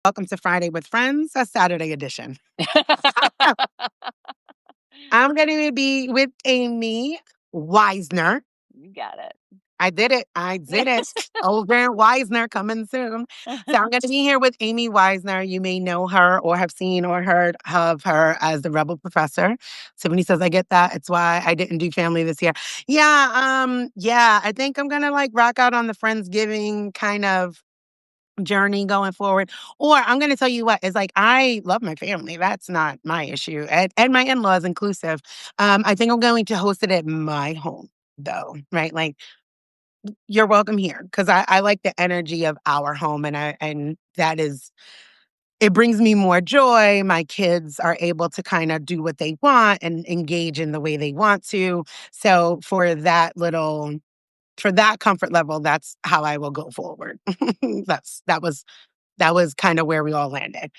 Welcome to Friday with Friends, a Saturday edition. I'm going to be with Amy Weisner. You got it. I did it. Over in Weisner coming soon. So I'm going to be here with Amy Weisner. You may know her or have seen or heard of her as the Rebel Professor. Tiffany says, I get that. It's why I didn't do family this year. I think I'm going to rock out on the Friendsgiving kind of journey going forward. Or I'm going to tell you what, it's I love my family. That's not my issue. And my in-laws inclusive. I think I'm going to host it at my home though, right? You're welcome here because I like the energy of our home and that is it brings me more joy. My kids are able to kind of do what they want and engage in the way they want to. So for that comfort level, that's how I will go forward. That was kind of where we all landed.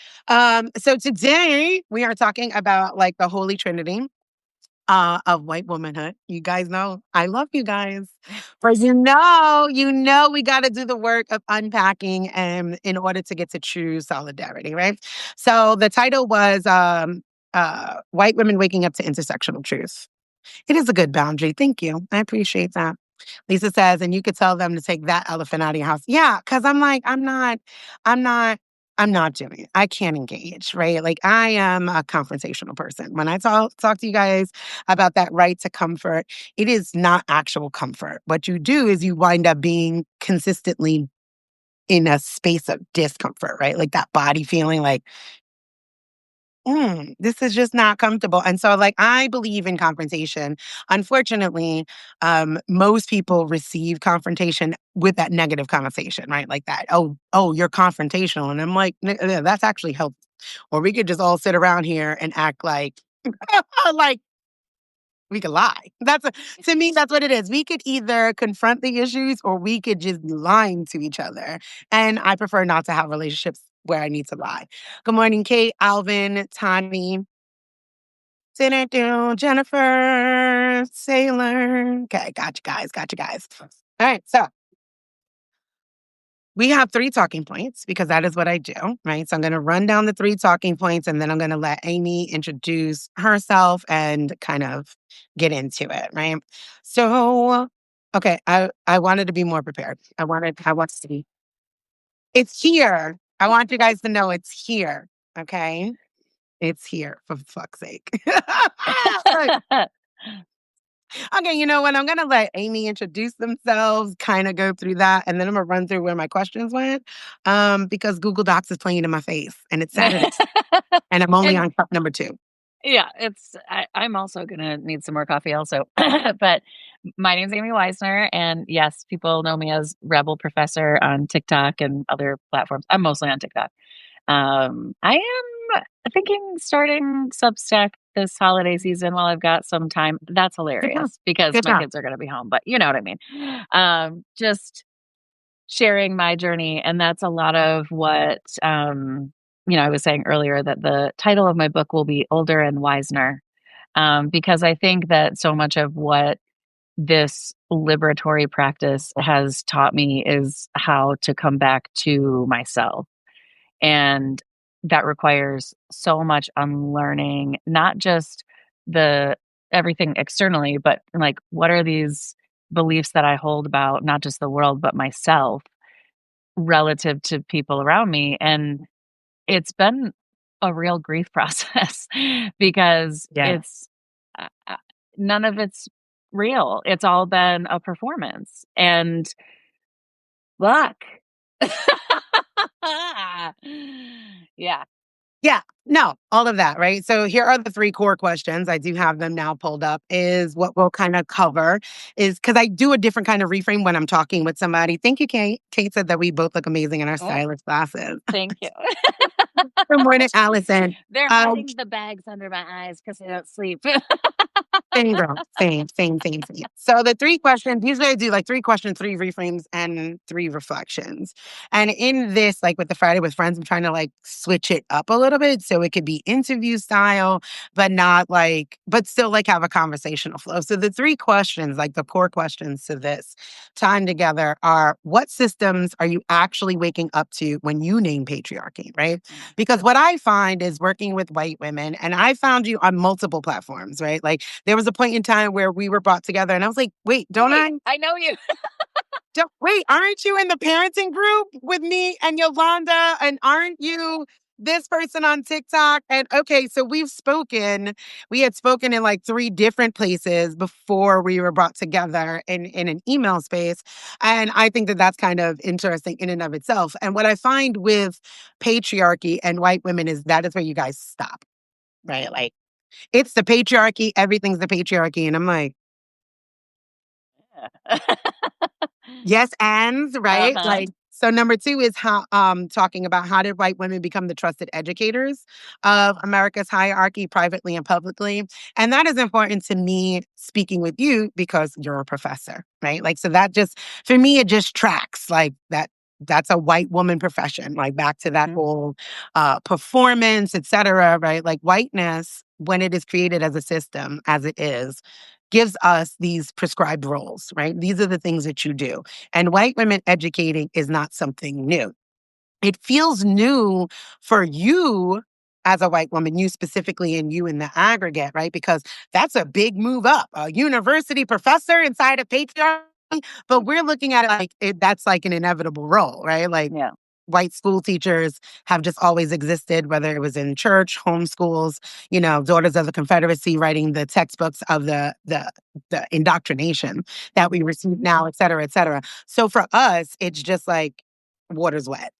So today we are talking about the Holy Trinity of white womanhood. You guys know I love you guys. For we got to do the work of unpacking in order to get to true solidarity, right? So the title was White Women Waking Up to Intersectional Truth. It is a good boundary. Thank you. I appreciate that. Lisa says, and you could tell them to take that elephant out of your house. Yeah, because I'm not, I'm not doing it. I can't engage, right? I am a confrontational person. When I talk to you guys about that right to comfort, it is not actual comfort. What you do is you wind up being consistently in a space of discomfort, right? That body feeling this is just not comfortable. And so, I believe in confrontation. Unfortunately, most people receive confrontation with that negative connotation, right? Like that, oh, you're confrontational. And I'm like, that's actually helpful. Or we could just all sit around here and act like, like we could lie. To me, that's what it is. We could either confront the issues or we could just be lying to each other. And I prefer not to have relationships where I need to lie. Good morning, Kate, Alvin, Tani, Jennifer, Sailor. Okay, got you guys. All right, so we have 3 talking points because that is what I do, right? So I'm going to run down the 3 talking points and then I'm going to let Amy introduce herself and kind of get into it, right? So, okay, I wanted to be more prepared. I want to be. It's here. I want you guys to know it's here, okay? It's here for fuck's sake. Okay, you know what? I'm going to let Amy introduce themselves, kind of go through that, and then I'm going to run through where my questions went because Google Docs is playing in my face, and it's Saturday, and I'm only on cup number 2. Yeah, I'm also going to need some more coffee also. But my name's Amy Weisner, and yes, people know me as Rebel Professor on TikTok and other platforms. I'm mostly on TikTok. I am thinking starting Substack this holiday season while I've got some time. That's hilarious because my kids are going to be home, but you know what I mean? Just sharing my journey. And that's a lot of what, I was saying earlier that the title of my book will be Older and Wisener. Because I think that so much of what this liberatory practice has taught me is how to come back to myself. And that requires so much unlearning, not just the everything externally, but what are these beliefs that I hold about not just the world, but myself relative to people around me. And it's been a real grief process because it's none of it's real. It's all been a performance and luck. Yeah. Yeah, no, all of that, right? So here are the 3 core questions. I do have them now pulled up. Is what we'll kind of cover is because I do a different kind of reframe when I'm talking with somebody. Thank you, Kate. Kate said that we both look amazing in our stylist glasses. Thank you. Good morning, Allison. They're hiding the bags under my eyes because I don't sleep. Same girl. Same, same, same, same. So the three questions, usually I do like three questions, three reframes, and three reflections. And in this, like with the Friday with Friends, I'm trying to like switch it up a little bit. So it could be interview style, but not like, but still like have a conversational flow. So the three questions, like the core questions to this time together are what systems are you actually waking up to when you name patriarchy, right? Because what I find is working with white women, and I found you on multiple platforms, right? Like there was a point in time where we were brought together, and I was like, wait, Wait, I know you. don't wait, aren't you in the parenting group with me and Yolanda? And aren't you this person on TikTok? And okay, so we had spoken in like three different places before we were brought together in an email space. And I think that that's kind of interesting in and of itself. And what I find with patriarchy and white women is that is where you guys stop, right? Like it's the patriarchy, everything's the patriarchy. And I'm like, Yeah. yes, and right? Uh-huh. Like so number 2 is how talking about how did white women become the trusted educators of America's hierarchy privately and publicly. And that is important to me speaking with you because you're a professor, right? Like so that just for me it just tracks like that's a white woman profession, like back to that Mhm. whole performance, etc. Right? Like whiteness, when it is created as a system, as it is, gives us these prescribed roles, right? These are the things that you do. And white women educating is not something new. It feels new for you as a white woman, you specifically and you in the aggregate, right? Because that's a big move up. A university professor inside a patriarchy, but we're looking at it like that's like an inevitable role, right? Like Yeah. white school teachers have just always existed, whether it was in church, homeschools, Daughters of the Confederacy, writing the textbooks of the indoctrination that we receive now, et cetera, et cetera. So for us, it's just like water's wet.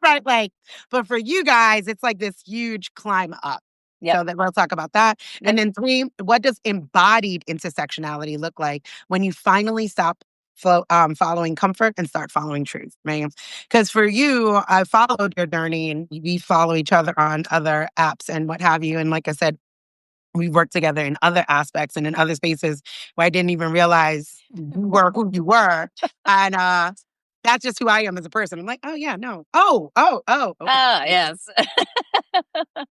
Right? Like, but for you guys, it's like this huge climb up. Yep. So that we'll talk about that. And Yep. then 3, what does embodied intersectionality look like when you finally stop following comfort and start following truth, right? Because for you, I followed your journey and we follow each other on other apps and what have you. And like I said, we worked together in other aspects and in other spaces where I didn't even realize you were who you were. And that's just who I am as a person. I'm like, oh yeah, no. Oh, okay. Ah, yes.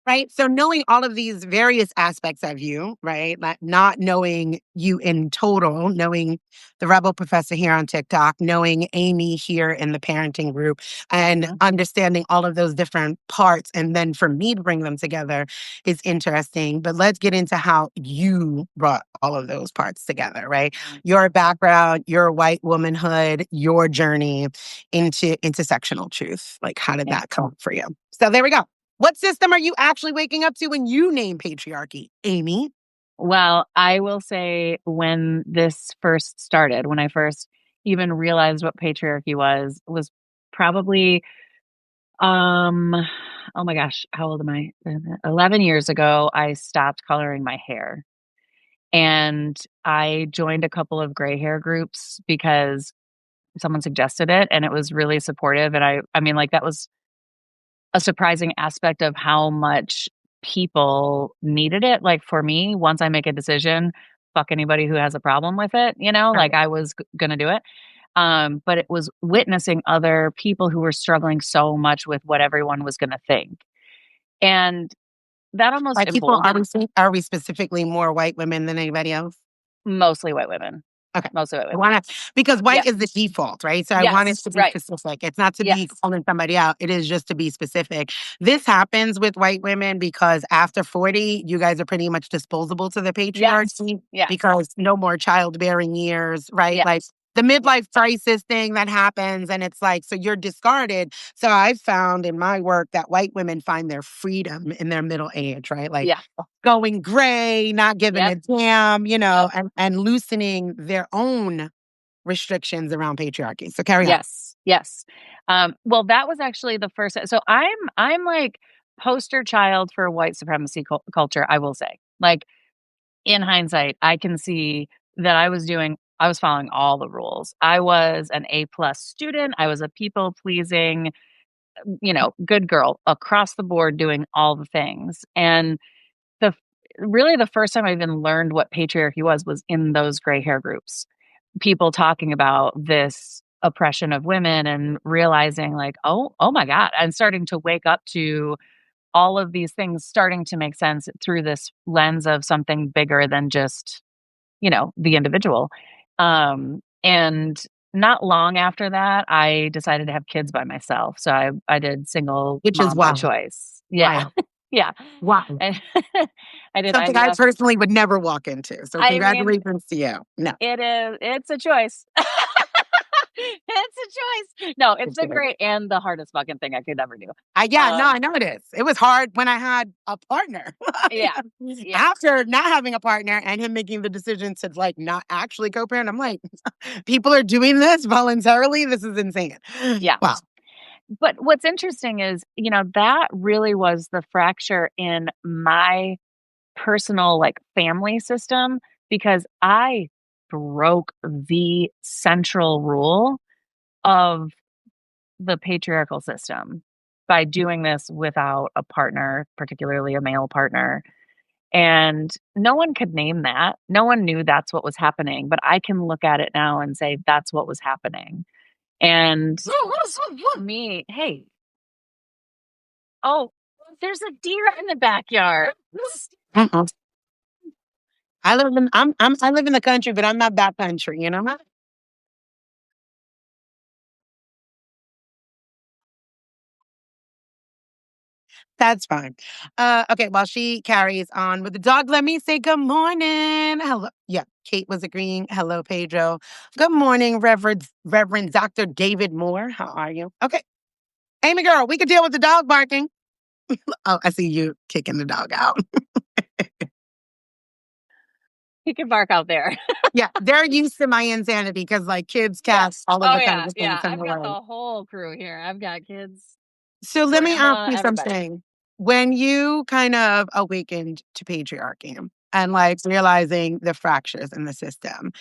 Right. So knowing all of these various aspects of you, right? Not knowing you in total, knowing the Rebel Professor here on TikTok, knowing Amy here in the parenting group, and Mhm. understanding all of those different parts. And then for me to bring them together is interesting. But let's get into how you brought all of those parts together, right? Mm. Your background, your white womanhood, your journey into intersectional truth. Like, how did Yeah. that come for you? So there we go. What system are you actually waking up to when you name patriarchy, Amy? Well, I will say when this first started, when I first even realized what patriarchy was probably um oh my gosh, how old am I? 11 years ago, I stopped coloring my hair. And I joined a couple of gray hair groups because someone suggested it and it was really supportive and I mean like that was a surprising aspect of how much people needed it. Like for me, once I make a decision, fuck anybody who has a problem with it, like Right. I was going to do it. But it was witnessing other people who were struggling so much with what everyone was going to think. And that By almost people, emboldened are we specifically more white women than anybody else? mostly white women, Okay. mostly white I women. want to, because white Yep. is the default, right? So I want it Yes. to be Right. specific. It's not to be Yes. calling somebody out. It is just to be specific. This happens with white women because after 40, you guys are pretty much disposable to the Yes. patriarchy Yes. because no more childbearing years, right? Like Yes. the midlife crisis thing that happens. And it's like, so you're discarded. So I've found in my work that white women find their freedom in their middle age, right? Like Yeah. going gray, not giving Yep. a damn, Yep. and loosening their own restrictions around patriarchy. So carry on. Yes, yes. Well, that was actually the first so I'm like poster child for white supremacy culture, I will say. Like in hindsight, I can see that I was following all the rules. I was an A plus student. I was a people pleasing, good girl across the board doing all the things. And the really the first time I even learned what patriarchy was in those gray hair groups. People talking about this oppression of women and realizing like, oh my God, I'm starting to wake up to all of these things starting to make sense through this lens of something bigger than just, the individual. And not long after that, I decided to have kids by myself. So I did single Which is mom by wild. choice. Yeah. Wild. Yeah. Wow. And I did Something I IVF. personally would never walk into. So I mean, congratulations to you. No. it's a choice. It's a choice. No, it's It's the good. great and the hardest fucking thing I could ever do. Yeah, no, I Um, know it is. It was hard when I had a partner. yeah. Yeah. After not having a partner and him making the decision to like not actually co-parent, I'm like, people are doing this voluntarily. This is insane. Yeah. Wow. But what's interesting is, that really was the fracture in my personal, like, family system because I broke the central rule of the patriarchal system by doing this without a partner, particularly a male partner. And no one could name that. No one knew that's what was happening, but I can look at it now and say that's what was happening. And me, hey, oh, there's a deer in the backyard. Mm-mm. I live in the country, but I'm not that country, you know? That's fine. Okay, while she carries on with the dog, let me say good morning. Hello. Yeah, Kate was agreeing. Hello, Pedro. Good morning, Reverend Dr. David Moore. How are you? Okay. Amy girl, we could deal with the dog barking. Oh, I see you kicking the dog out. He can bark out there. Yeah, they're used to my insanity because like kids, Yeah. cats, all of Oh, the kinds yeah, of things yeah. in I've the got way. the whole crew here. I've got kids, So let me ask grandma, you everybody. something. When you kind of awakened to patriarchy and like realizing the fractures in the system,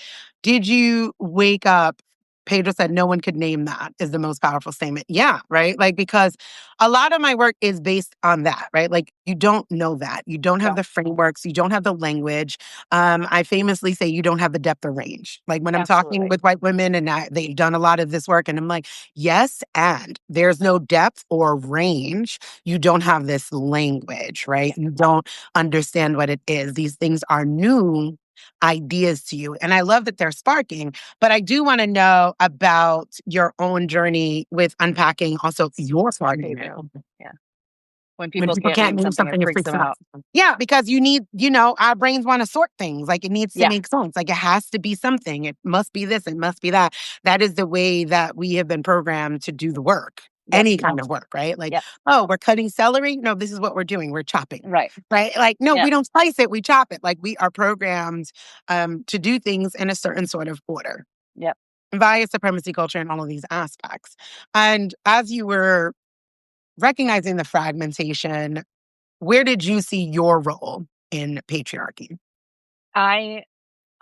did you wake up? Pedro said no one could name that is the most powerful statement. Yeah, right. Like, because a lot of my work is based on that, right? Like, you don't know that. You don't have No, the frameworks. You don't have the language. I famously say you don't have the depth of range. Like, when I'm talking absolutely. with white women and they've done a lot of this work, and I'm like, yes, and there's no depth or range. You don't have this language, right? You don't understand what it is. These things are new ideas to you. And I love that they're sparking, but I do want to know about your own journey with unpacking also your sparking. Pedro. Yeah. When When people people can't can't name name something, it something, it freaks freaks them them out. out. Yeah, because you need, our brains want to sort things. Like, it needs to Yeah. make sense. Like, it has to be something. It must be this. It must be that. That is the way that we have been programmed to do the work. Yep. Any kind of work, right? Like, Yep. oh, we're cutting celery. No, this is what we're doing. We're chopping, Right. right? Like, no, we Yep. don't slice it. We chop it. Like, we are programmed to do things in a certain sort of order Yep. via supremacy culture and all of these aspects. And as you were recognizing the fragmentation, where did you see your role in patriarchy? I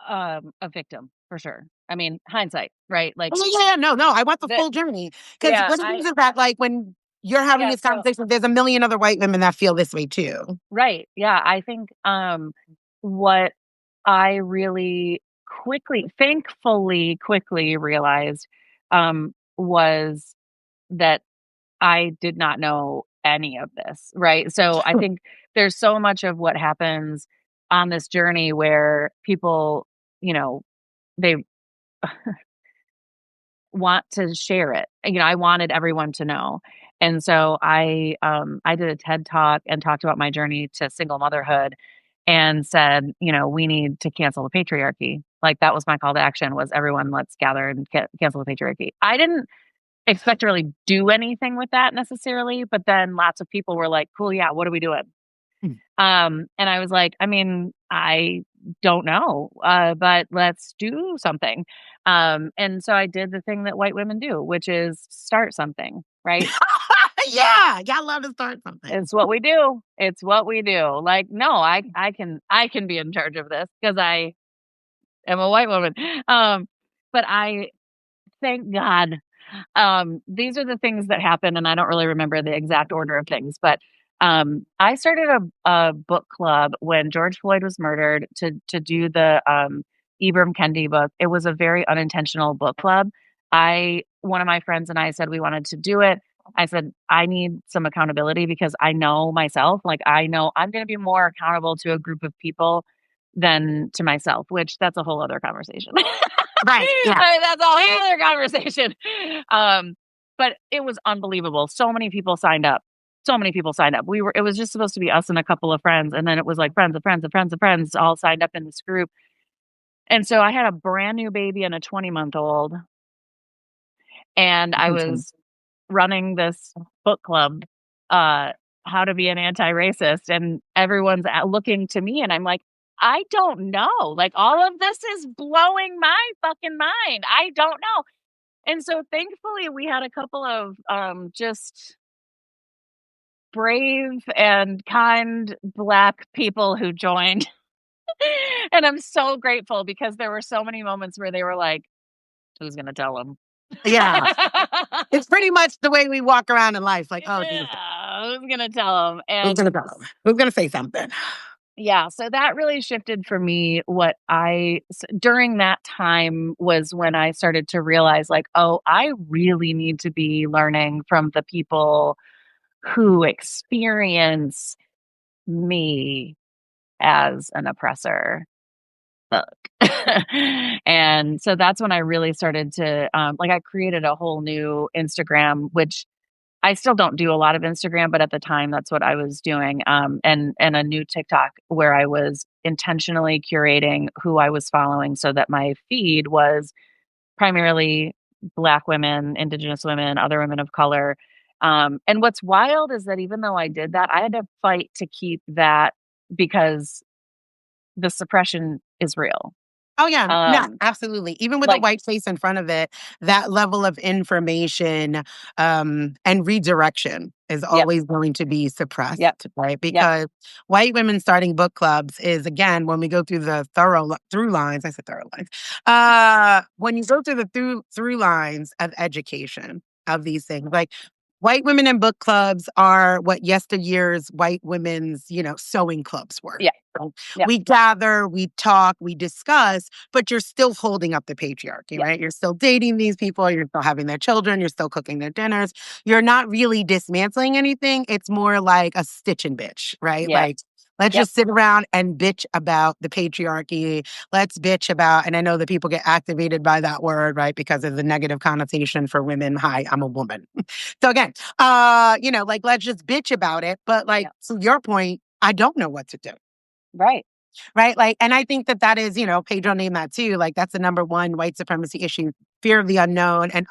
a victim for sure. I mean, hindsight, right? Like Oh, yeah, no, no, I want the the full journey. Because yeah, what it is that, like, when you're having yeah, this so conversation, there's a million other white women that feel this way too. right. Yeah, I think what I really thankfully quickly realized was that I did not know any of this, right? So I think there's so much of what happens on this journey where people, you know, they want to share it. I wanted everyone to know. And so I did a TED Talk and talked about my journey to single motherhood and said, we need to cancel the patriarchy. Like that was my call to action was everyone let's gather and cancel the patriarchy. I didn't expect to really do anything with that necessarily, but then lots of people were like, "Cool, yeah, what are we doing?" Mm. And I was like, I mean, I don't know, but let's do something. And so I did the thing that white women do, which is start something, right? Yeah, y'all love to start something. It's what we do. It's what we do. Like, no, I can be in charge of this because I am a white woman. Um, but I thank God these are the things that happen, and I don't really remember the exact order of things, but I started a book club when George Floyd was murdered to do the Ibram Kendi book. It was a very unintentional book club. One of my friends and I said we wanted to do it. I said I need some accountability because I know myself. Like I know I'm going to be more accountable to a group of people than to myself, which that's a whole other conversation. Right. Yeah. That's a whole other conversation. Um, but it was unbelievable. So many people signed up. So many people signed up. It was just supposed to be us and a couple of friends. And then it was like friends of friends of friends of friends all signed up in this group. And so I had a brand new baby and a 20-month-old. And I Mhm. was running this book club, uh, how to be an anti-racist. And everyone's looking to me. And I'm like, I don't know. Like all of this is blowing my fucking mind. I don't know. And so thankfully we had a couple of just brave and kind Black people who joined. And I'm so grateful because there were so many moments where they were like, "Who's gonna tell them?" Yeah. It's pretty much the way we walk around in life. Like, oh, Jesus, Yeah, who's gonna tell them? who's And gonna tell them? Who's gonna say something? yeah, so that really shifted for me. During that time was when I started to realize, like, oh, I really need to be learning from the people who experience me as an oppressor. Fuck. And so that's when I really started to, like, I created a whole new Instagram, which I still don't do a lot of Instagram, but at the time that's what I was doing. And a new TikTok where I was intentionally curating who I was following so that my feed was primarily Black women, Indigenous women, other women of color. And what's wild is that even though I did that, I had to fight to keep that because the suppression is real. Oh, yeah. Yeah, Um, absolutely. Even with a like, white face in front of it, that level of information, and redirection is yep, always going to be yep, suppressed, right? yep, Because white women starting book clubs is, again, when we go through the through lines, I said thorough lines. When you go through the through lines of education of these things, like white women in book clubs are what yesteryear's white women's, sewing clubs were. yeah, So yeah, we gather, we talk, we discuss, but you're still holding up the patriarchy, yeah, right? You're still dating these people, you're still having their children, you're still cooking their dinners. You're not really dismantling anything. It's more like a stitch and bitch, right? yeah, Like, let's yep, just sit around and bitch about the patriarchy. Let's bitch about, and I know that people get activated by that word, right? Because of the negative connotation for women. Hi, I'm a woman. So again, like let's just bitch about it. But like yeah, to your point, I don't know what to do. right. Right? Like, and I think that that is, Pedro named that too. Like, that's the number one white supremacy issue: fear of the unknown and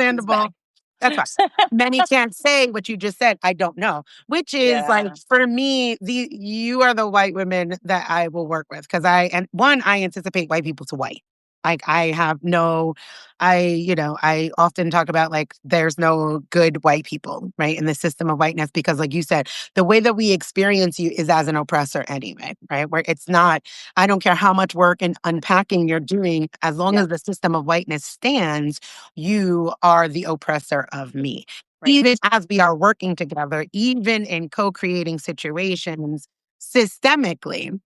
He's back. understandable. That's fine. Many can't say what you just said. I don't know, which is like Yeah, for me, you are the white women that I will work with because I anticipate white people to white. Like I have no, I often talk about like there's no good white people, right, in the system of whiteness because, like you said, the way that we experience you is as an oppressor anyway, right? Where it's not, I don't care how much work and unpacking you're doing, as long yeah, as the system of whiteness stands, you are the oppressor of me. right. Even as we are working together, even in co-creating situations, systemically,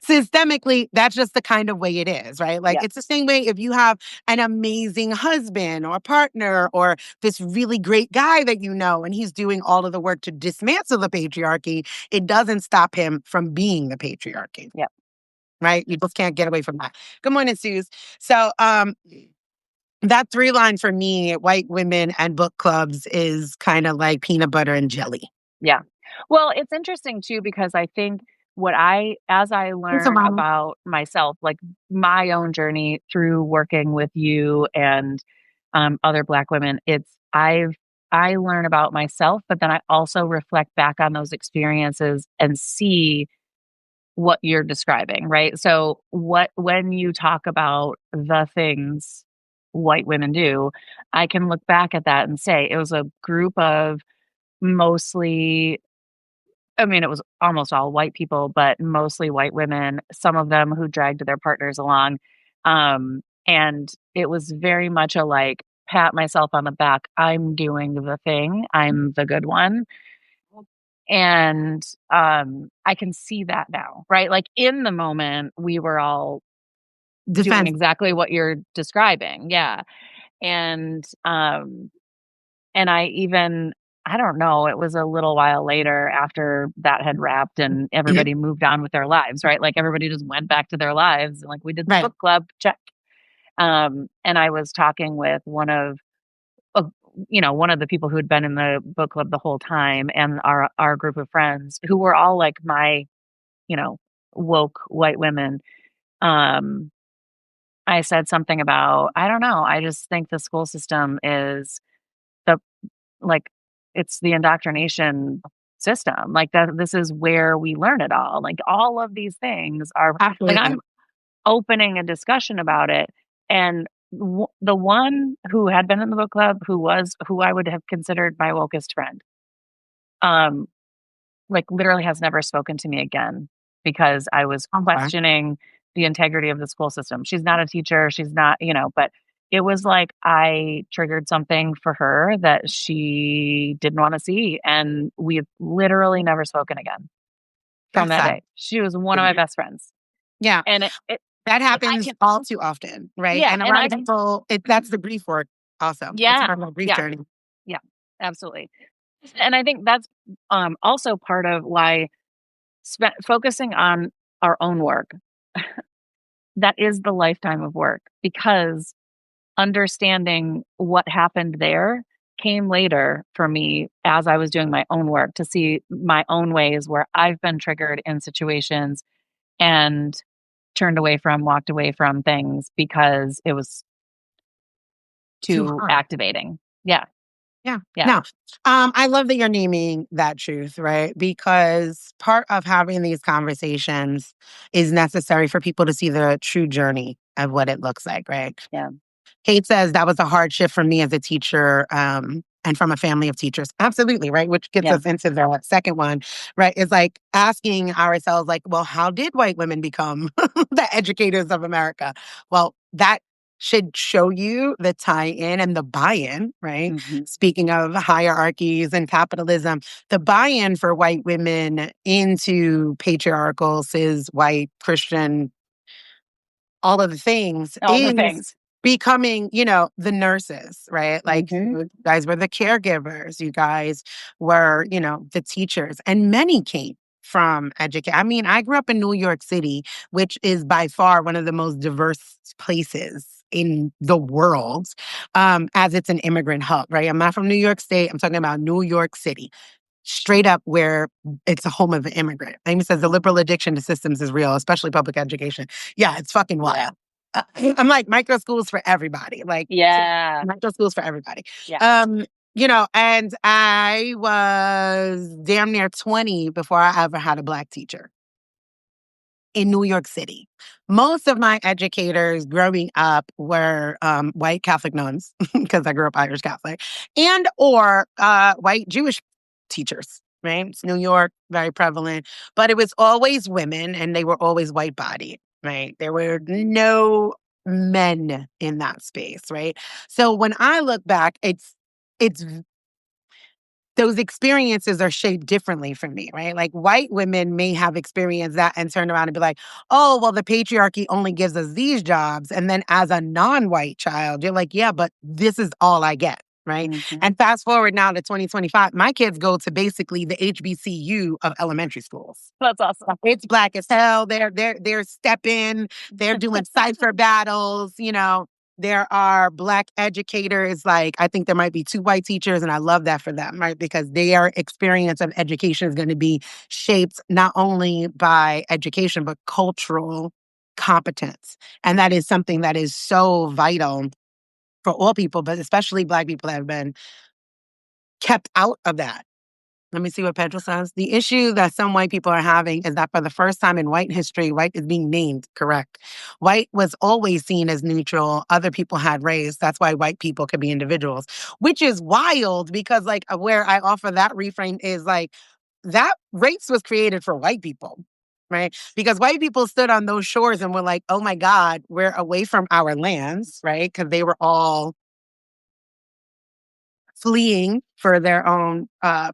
systemically, that's just the kind of way it is, right? Like Yeah, it's the same way if you have an amazing husband or partner or this really great guy that you know, and he's doing all of the work to dismantle the patriarchy, it doesn't stop him from being the patriarchy. yeah, Right? You just can't get away from that. Good morning, Suze. So that three line for me, white women and book clubs, is kind of like peanut butter and jelly. yeah. Well, it's interesting too because I think as I Thanks, so, learn Mama. about myself, like my own journey through working with you and other Black women, I learn about myself, but then I also reflect back on those experiences and see what you're describing, right? So when you talk about the things white women do, I can look back at that and say it was a group of mostly, I mean, it was almost all white people, but mostly white women, some of them who dragged their partners along. And it was very much a like pat myself on the back. I'm doing the thing. I'm the good one. And I can see that now, right? Like in the moment, we were all doing Defense. exactly what you're describing. Yeah. And and I even I don't know, it was a little while later after that had wrapped and everybody moved on with their lives, right? Like everybody just went back to their lives. Like we did the Right. book club, check. And I was talking with of one of the people who had been in the book club the whole time and our group of friends who were all like my, you know, woke white women. Um, I said something about, I don't know, I just think the school system is the like it's the indoctrination system. Like that this is where we learn it all. Like all of these things are like Absolutely. I'm opening a discussion about it and the one who had been in the book club who I would have considered my wokest friend um like literally has never spoken to me again because I was Okay. questioning the integrity of the school system. She's not a teacher, she's not, but it was like I triggered something for her that she didn't want to see and we've literally never spoken again from That's that sad. day. She was one of my best friends. Yeah. And it That like I happens can all too often, right? yeah, And a and lot I of people, that's the grief work also. That's yeah, part of the grief yeah, journey. yeah, absolutely. And I think that's also part of why focusing on our own work that is the lifetime of work because understanding what happened there came later for me as I was doing my own work to see my own ways where I've been triggered in situations and turned away from, walked away from things because it was Too too hard. activating. Yeah. Yeah. Yeah. No. I love that you're naming that truth, right? Because part of having these conversations is necessary for people to see the true journey of what it looks like, right? Yeah. Kate says that was a hard shift for me as a teacher, and from a family of teachers. Absolutely, right? Which gets Yeah. us into the second one, right? Is like asking ourselves, like, well, how did white women become the educators of America? Well, that should show you the tie-in and the buy-in, right? Mhm. Speaking of hierarchies and capitalism, the buy-in for white women into patriarchal, cis, white, Christian all of the things All the is things. becoming, the nurses, right? Like Mhm. you guys were the caregivers, you guys were, the teachers, and many came from education. I mean, I grew up in New York City, which is by far one of the most diverse places in the world, as it's an immigrant hub, right? I'm not from New York State. I'm talking about New York City straight up where it's a home of an immigrant. Amy says the liberal addiction to systems is real, especially public education. Yeah, it's fucking wild. I'm like micro schools for everybody. Like Yeah. micro schools for everybody. Yeah. And I was damn near 20 before I ever had a Black teacher in New York City. Most of my educators growing up were white Catholic nuns because I grew up Irish Catholic, and or white Jewish teachers. Right, it's New York, very prevalent, but it was always women, and they were always white bodied. Right, there were no men in that space. Right, so when I look back, it's those experiences are shaped differently for me, right? Like white women may have experienced that and turn around and be like, oh, well, the patriarchy only gives us these jobs. And then as a non-white child, you're like, yeah, but this is all I get. Right. Mhm. And fast forward now to 2025, my kids go to basically the HBCU of elementary schools. That's awesome. It's black as hell. They're stepping, they're doing cipher battles, There are black educators, like I think there might be two white teachers, and I love that for them, right? Because their experience of education is going to be shaped not only by education, but cultural competence. And that is something that is so vital for all people, but especially black people that have been kept out of that. Let me see what Pedro says. The issue that some white people are having is that for the first time in white history, white is being named correct. White was always seen as neutral. Other people had race. That's why white people could be individuals, which is wild because, like, where I offer that reframe is like that race was created for white people, right? Because white people stood on those shores and were like, oh my God, we're away from our lands, right? Because they were all fleeing for their own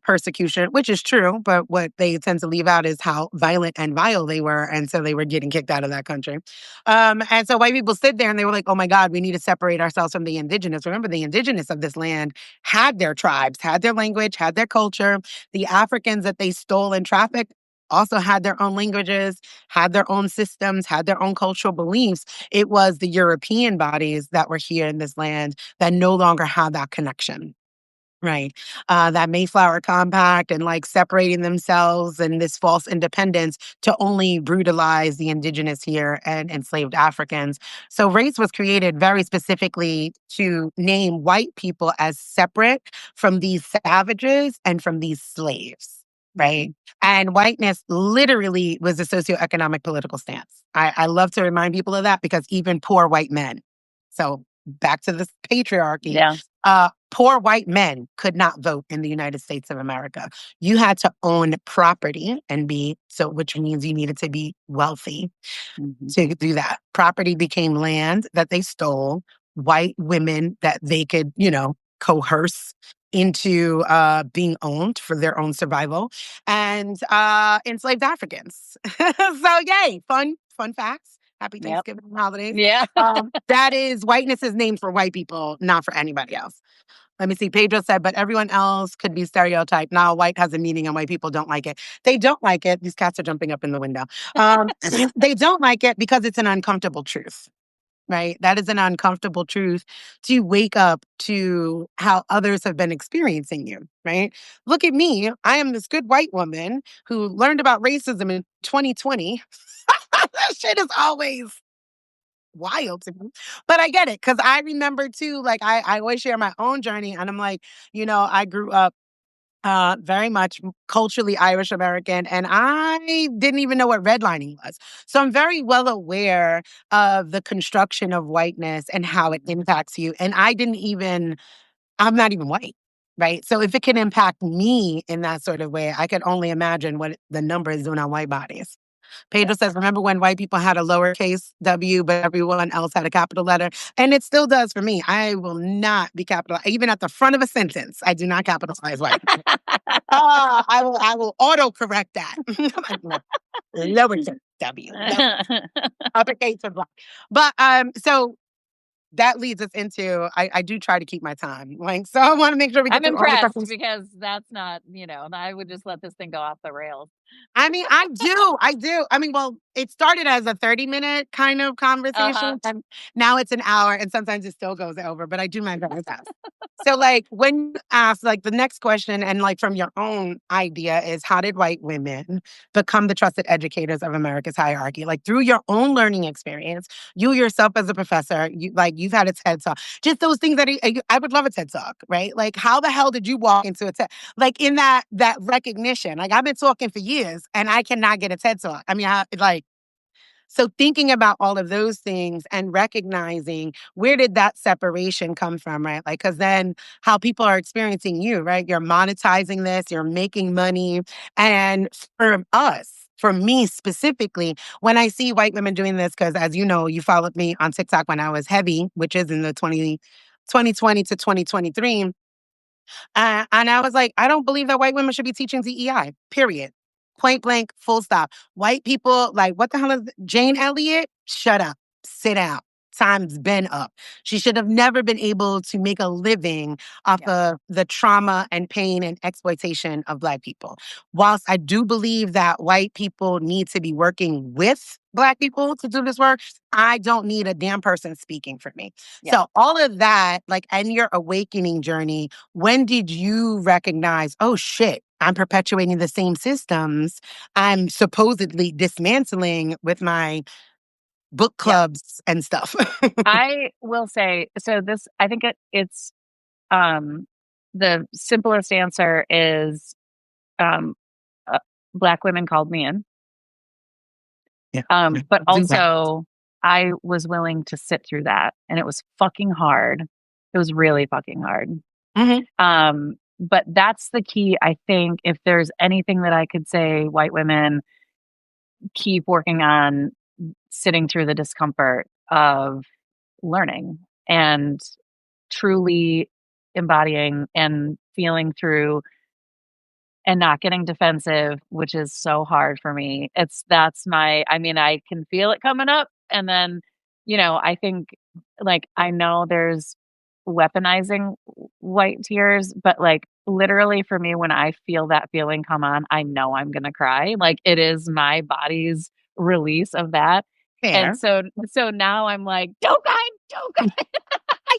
persecution, which is true. But what they tend to leave out is how violent and vile they were. And so they were getting kicked out of that country. And so white people sit there and they were like, oh my God, we need to separate ourselves from the indigenous. Remember, the indigenous of this land had their tribes, had their language, had their culture. The Africans that they stole and trafficked also had their own languages, had their own systems, had their own cultural beliefs. It was the European bodies that were here in this land that no longer had that connection. Right. That Mayflower Compact and like separating themselves and this false independence to only brutalize the indigenous here and enslaved Africans. So race was created very specifically to name white people as separate from these savages and from these slaves. Right. And whiteness literally was a socioeconomic political stance. I love to remind people of that because even poor white men. So back to this patriarchy, Yeah. poor white men could not vote in the United States of America. You had to own property and be so, which means you needed to be wealthy to do that. Property became land that they stole, white women that they could, coerce into being owned for their own survival, and enslaved Africans. So, yay, fun facts. Happy Yep. Thanksgiving holidays. Yeah. That is whiteness is named for white people, not for anybody else. Let me see. Pedro said, but everyone else could be stereotyped. Now, white has a meaning and white people don't like it. They don't like it. These cats are jumping up in the window. They don't like it because it's an uncomfortable truth, right? That is an uncomfortable truth to wake up to how others have been experiencing you, right? Look at me. I am this good white woman who learned about racism in 2020. That shit is always wild to me. But I get it because I remember too, like I always share my own journey and I'm like, I grew up very much culturally Irish American, and I didn't even know what redlining was. So I'm very well aware of the construction of whiteness and how it impacts you. And I'm not even white, right? So if it can impact me in that sort of way, I could only imagine what the number is doing on white bodies. Pedro says, remember when white people had a lowercase w, but everyone else had a capital letter? And it still does for me. I will not be capital, even at the front of a sentence. I do not capitalize white. I will auto correct that. Lowercase w, uppercase or block. But so that leads us into I do try to keep my time. Like, so I want to make sure we get I'm through all the impressed questions. because that's not, I would just let this thing go off the rails. I mean, I do. I do. I mean, well, it started as a 30-minute kind of Uh-huh. conversation, and now it's an hour, and sometimes it still goes over, but I do my very best. So, like, when you ask, like, the next question, and like from your own idea, is how did white women become the trusted educators of America's hierarchy? Like, through your own learning experience, you yourself as a professor, you've had a TED talk, just those things that I would love a TED talk, right? Like, how the hell did you walk into a TED? Like in that recognition, like I've been talking for years and I cannot get a TED talk. I mean, so thinking about all of those things and recognizing where did that separation come from, right? Like, because then how people are experiencing you, right? You're monetizing this, you're making money. And for us, for me specifically, when I see white women doing this, because as you know, you followed me on TikTok when I was heavy, which is in the 2020 to 2023. And I was like, I don't believe that white women should be teaching DEI, period. Point blank, full stop. White people, like, what the hell is Jane Elliott? Shut up, sit down. Time's been up. She should have never been able to make a living off of the trauma and pain and exploitation of Black people. Whilst I do believe that white people need to be working with Black people to do this work, I don't need a damn person speaking for me. Yeah. So all of that, like, and your awakening journey, when did you recognize, oh shit, I'm perpetuating the same systems I'm supposedly dismantling with my book Yeah. clubs and stuff? I will say, so this, I think it's, um, the simplest answer is, um, uh, Black women called me in. Yeah. But Do that. also I was willing to sit through that and it was fucking hard. It was really fucking hard. Mhm. But that's the key. I think if there's anything that I could say, white women keep working on sitting through the discomfort of learning and truly embodying and feeling through and not getting defensive, which is so hard for me. That's my I mean, I can feel it coming up, and then, I think, like, I know there's weaponizing white tears, but, like, literally for me, when I feel that feeling come on, I know I'm gonna cry. Like, it is my body's release of that, and Fair. so now I'm like, "Don't cry, don't cry."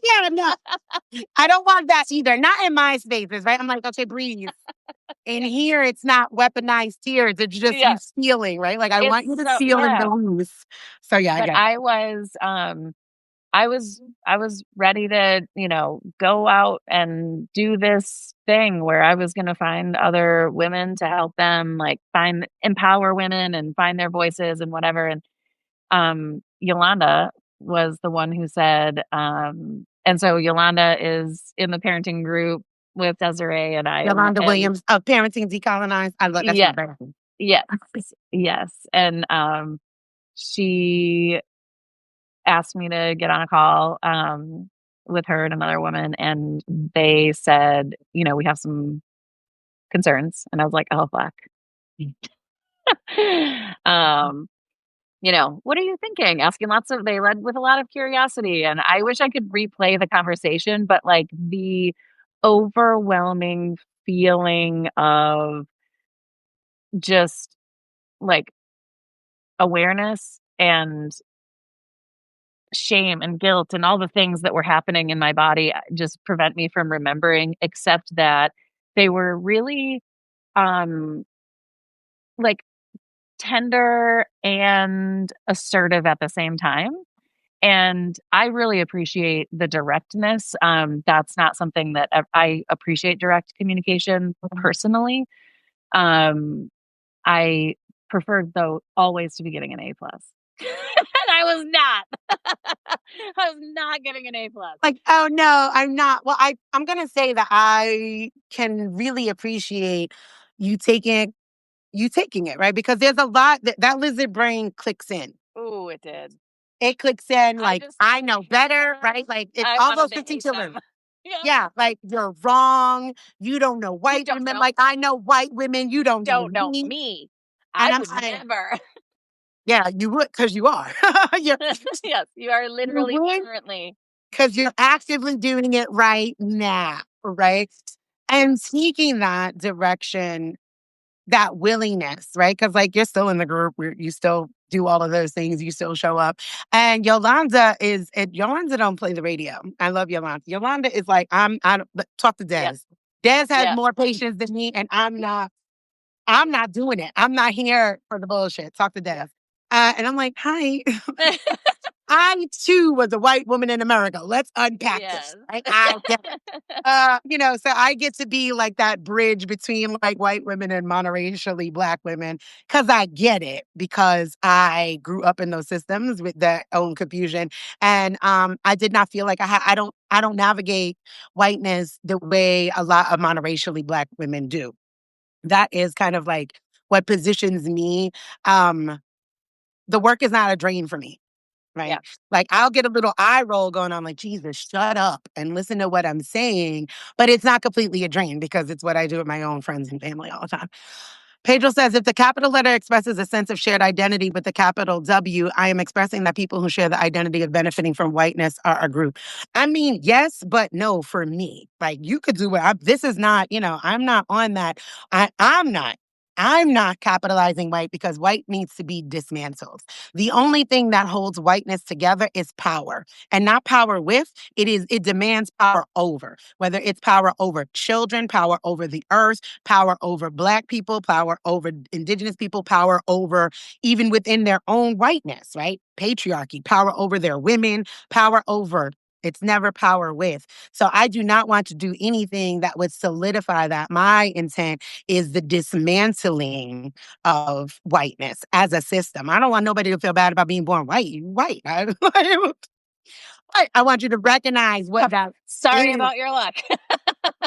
Yeah, no, I don't want that either. Not in my spaces, right? I'm like, okay, breathe. In Yeah, here, it's not weaponized tears. It's just you yeah, feeling, right? Like I it's want you to so feel and yeah, release. So yeah, I but get that. I was ready to, go out and do this thing where I was gonna find other women to help them, like, empower women and find their voices and whatever, and, Yolanda was the one who said, and so Yolanda is in the parenting group with Desiree and I, Yolanda and Williams of Parenting Decolonized. I love that's my yeah, baby. yes, yes, and, she asked me to get on a call, with her and another woman, and they said, "We have some concerns," and I was like, "Oh, fuck." Um, "What are you thinking?" Asking they led with a lot of curiosity, and I wish I could replay the conversation, but, like, the overwhelming feeling of just, like, awareness and shame and guilt and all the things that were happening in my body just prevent me from remembering, except that they were really, um, like, tender and assertive at the same time, and I really appreciate the directness. That's not something that I appreciate direct communication personally. Um, I preferred, though, always to be getting an A plus, and I was not. I was not getting an A plus. Like, oh no, I'm not. Well, I'm gonna say that I can really appreciate you taking you taking it, right? Because there's a lot that lizard brain clicks in. Ooh, it did. It clicks in I like just I wanted know to hate better, them. right? Like it's I all wanted those to 15 hate children. them. Yep. Yeah, like you're wrong. You don't know You white don't women know. like I know white women. You don't know Don't know me. me. And I I'm would like, never. yeah, you would because you are. you're, Yes, you are you literally would currently. because you're actively doing it right now, right? And seeking that direction, that willingness, right? Because like you're still in the group, where you still do all of those things, you still show up. And Yolanda don't play the radio. I love Yolanda. Yolanda is like, I don't talk to Yep. Des. Des has Yep. more patience than me, and I'm not doing it. I'm not here for the bullshit. Talk to Des. And I'm like, hi. I too was a white woman in America. Let's unpack this. Yes. Right? So I get to be like that bridge between like white women and monoracially black women because I get it because I grew up in those systems with their own confusion, and I did not feel like I don't navigate whiteness the way a lot of monoracially black women do. That is kind of like what positions me. Um, the work is not a drain for me. Yeah. Right? Like, I'll get a little eye roll going on, like, Jesus, shut up and listen to what I'm saying. But it's not completely a drain because it's what I do with my own friends and family all the time. Pedro says, if the capital letter expresses a sense of shared identity with the capital W, I am expressing that people who share the identity of benefiting from whiteness are a group. I mean, yes, but no for me. Like, you could do this is not, I'm not on that. I'm not. I'm not capitalizing white because white needs to be dismantled. The only thing that holds whiteness together is power, and not power with. It demands power over, whether it's power over children, power over the earth, power over black people, power over indigenous people, power over even within their own whiteness, right? Patriarchy, power over their women, power over. It's never power with. So I do not want to do anything that would solidify that. My intent is the dismantling of whiteness as a system. I don't want nobody to feel bad about being born white. You white. I want you to recognize what that Sorry is. about your luck.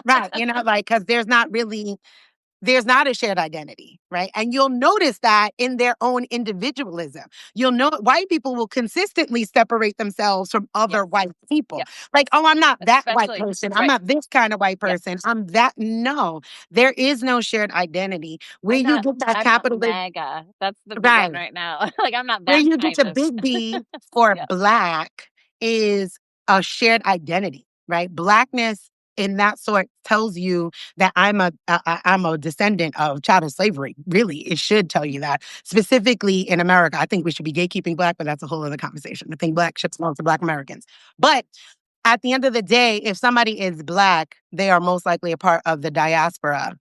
Right. Like, because there's not really. there's not a shared identity, right? And you'll notice that in their own individualism. You'll know white people will consistently separate themselves from other Yes. white people. Yep. Like, oh, I'm not that white Especially person. I'm right. not this kind of white Yep. person. I'm that. No, there is no shared identity. Where I'm you not get that I'm not capitalist, MAGA. That's the big one right? right now. Like, I'm not Where that you get kind your of big B for yeah. black is a shared identity, right? Blackness in that sort tells you that I'm a descendant of chattel slavery. Really, it should tell you that. Specifically in America, I think we should be gatekeeping black, but that's a whole other conversation. I think black ships belong to black Americans. But at the end of the day, if somebody is black, they are most likely a part of the diaspora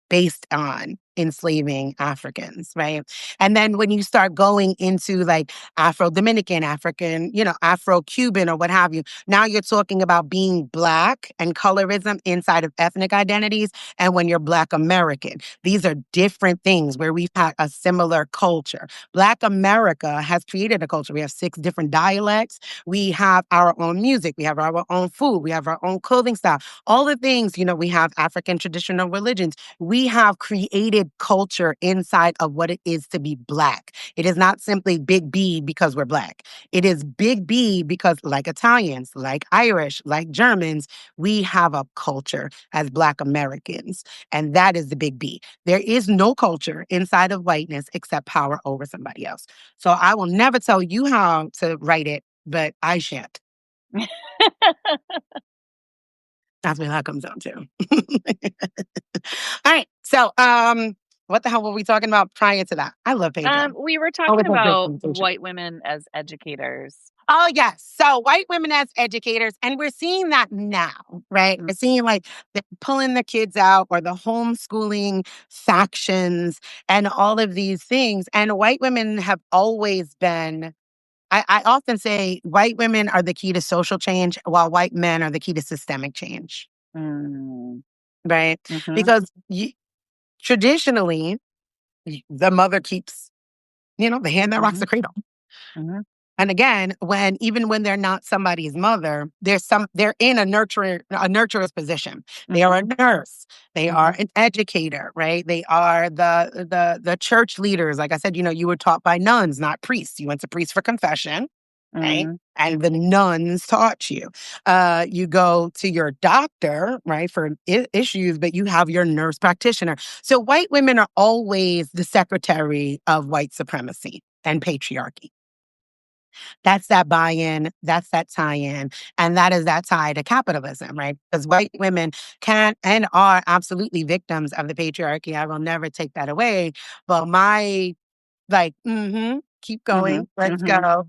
based on enslaving Africans, right? And then when you start going into like Afro Dominican, African, Afro Cuban or what have you, now you're talking about being black and colorism inside of ethnic identities. And when you're Black American, these are different things where we've had a similar culture. Black America has created a culture. We have 6 different dialects. We have our own music. We have our own food. We have our own clothing style. All the things, we have African traditional religions. We have created culture inside of what it is to be black. It is not simply big B because we're black. It is big B because, like Italians, like Irish, like Germans, we have a culture as Black Americans. And that is the big B. There is no culture inside of whiteness except power over somebody else. So I will never tell you how to write it, but I shan't. That's what that comes down to. All right. So, what the hell were we talking about prior to that? I love Pedro. We were Always talking a great about conversation. white women as educators. Oh, yes. So white women as educators, and we're seeing that now, right? We're seeing like pulling the kids out or the homeschooling factions and all of these things. And white women have always been, I often say white women are the key to social change, while white men are the key to systemic change, Mm, right? mhm, Because traditionally, the mother keeps, the hand that rocks the mhm, cradle. mhm, And again, even when they're not somebody's mother, they're in a nurturer's position. They are mhm, a nurse. They are mhm, an educator, right? They are the church leaders. Like I said, you were taught by nuns, not priests. You went to priests for confession, right? mhm. And the nuns taught you. You go to your doctor, right, for issues, but you have your nurse practitioner. So white women are always the secretary of white supremacy and patriarchy. That's that buy-in, that's that tie-in, and that is that tie to capitalism, right? Because white women can and are absolutely victims of the patriarchy. I will never take that away. But keep Mhm, going, let's mhm, go.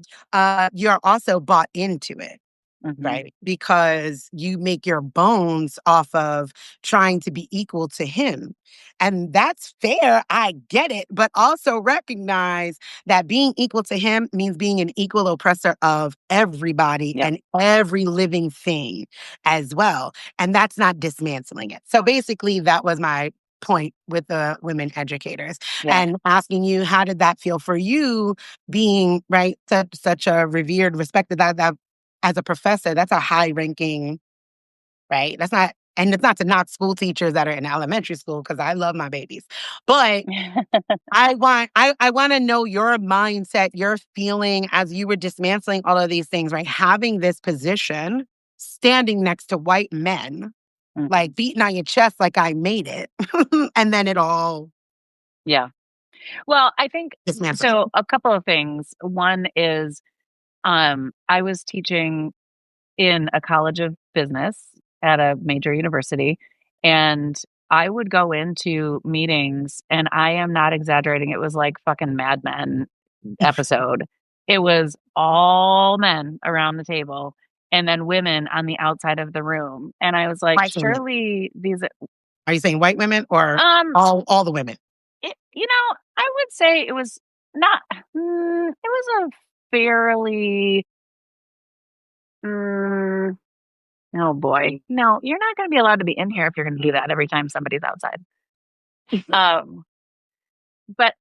You're also bought into it. mhm. Right. Because you make your bones off of trying to be equal to him. And that's fair. I get it. But also recognize that being equal to him means being an equal oppressor of everybody Yep. and every living thing as well. And that's not dismantling it. So basically, that was my point with the women educators Yeah. and asking you, how did that feel for you being right such a revered, respected that as a professor, that's a high ranking, right? That's not, and it's not to knock school teachers that are in elementary school because I love my babies, but I want to know your mindset, your feeling as you were dismantling all of these things, right? Having this position, standing next to white men, Mhm. like beating on your chest like I made it, and then it all Yeah. Well, I think dismantled. so a couple of things. One is, I was teaching in a college of business at a major university, and I would go into meetings, and I am not exaggerating, it was like fucking Mad Men episode. It was all men around the table and then women on the outside of the room, and I was like, White women. "Surely these" Are you saying white women or um, all the women? I would say it was not it was a fairly, mm oh boy. No, you're not gonna be allowed to be in here if you're gonna do that every time somebody's outside. Um, but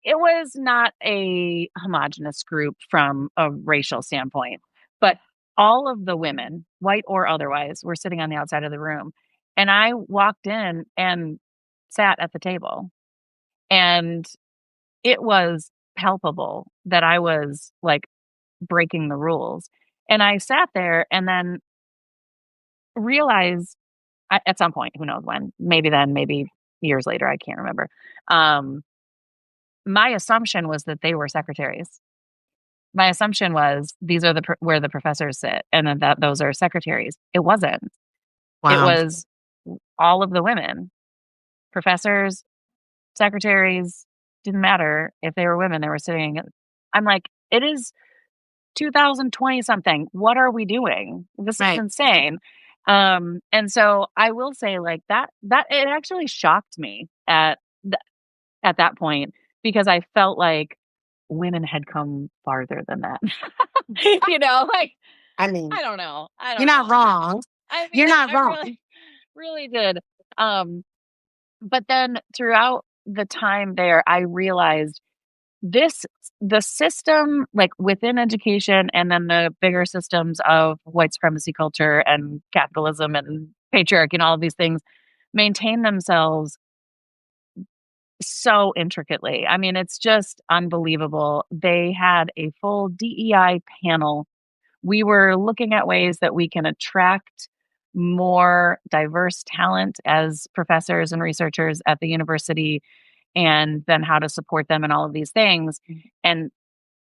it was not a homogenous group from a racial standpoint, but all of the women, white or otherwise, were sitting on the outside of the room. And I walked in and sat at the table. And it was palpable that I was, like, breaking the rules. And I sat there and then realized at some point, who knows when, maybe then, maybe years later, I can't remember. Um, my assumption was that they were secretaries. My assumption was these are where the professors sit, and then that those are secretaries. It wasn't. It Wow. was all of the women, professors, secretaries, didn't matter if they were women, they were sitting. I'm like, it is 2020 something. What are we doing? This is Right. insane. And so I will say like that it actually shocked me at that point because I felt like women had come farther than that. Like I mean, I don't know. I you're don't not know. wrong. I mean, You're not I wrong. really did. Um, but then throughout the time there, I realized this the system, like, within education and then the bigger systems of white supremacy culture and capitalism and patriarchy and all of these things maintain themselves so intricately. I mean, it's just unbelievable. They had a full DEI panel. We were looking at ways that we can attract more diverse talent as professors and researchers at the university, and then how to support them and all of these things. And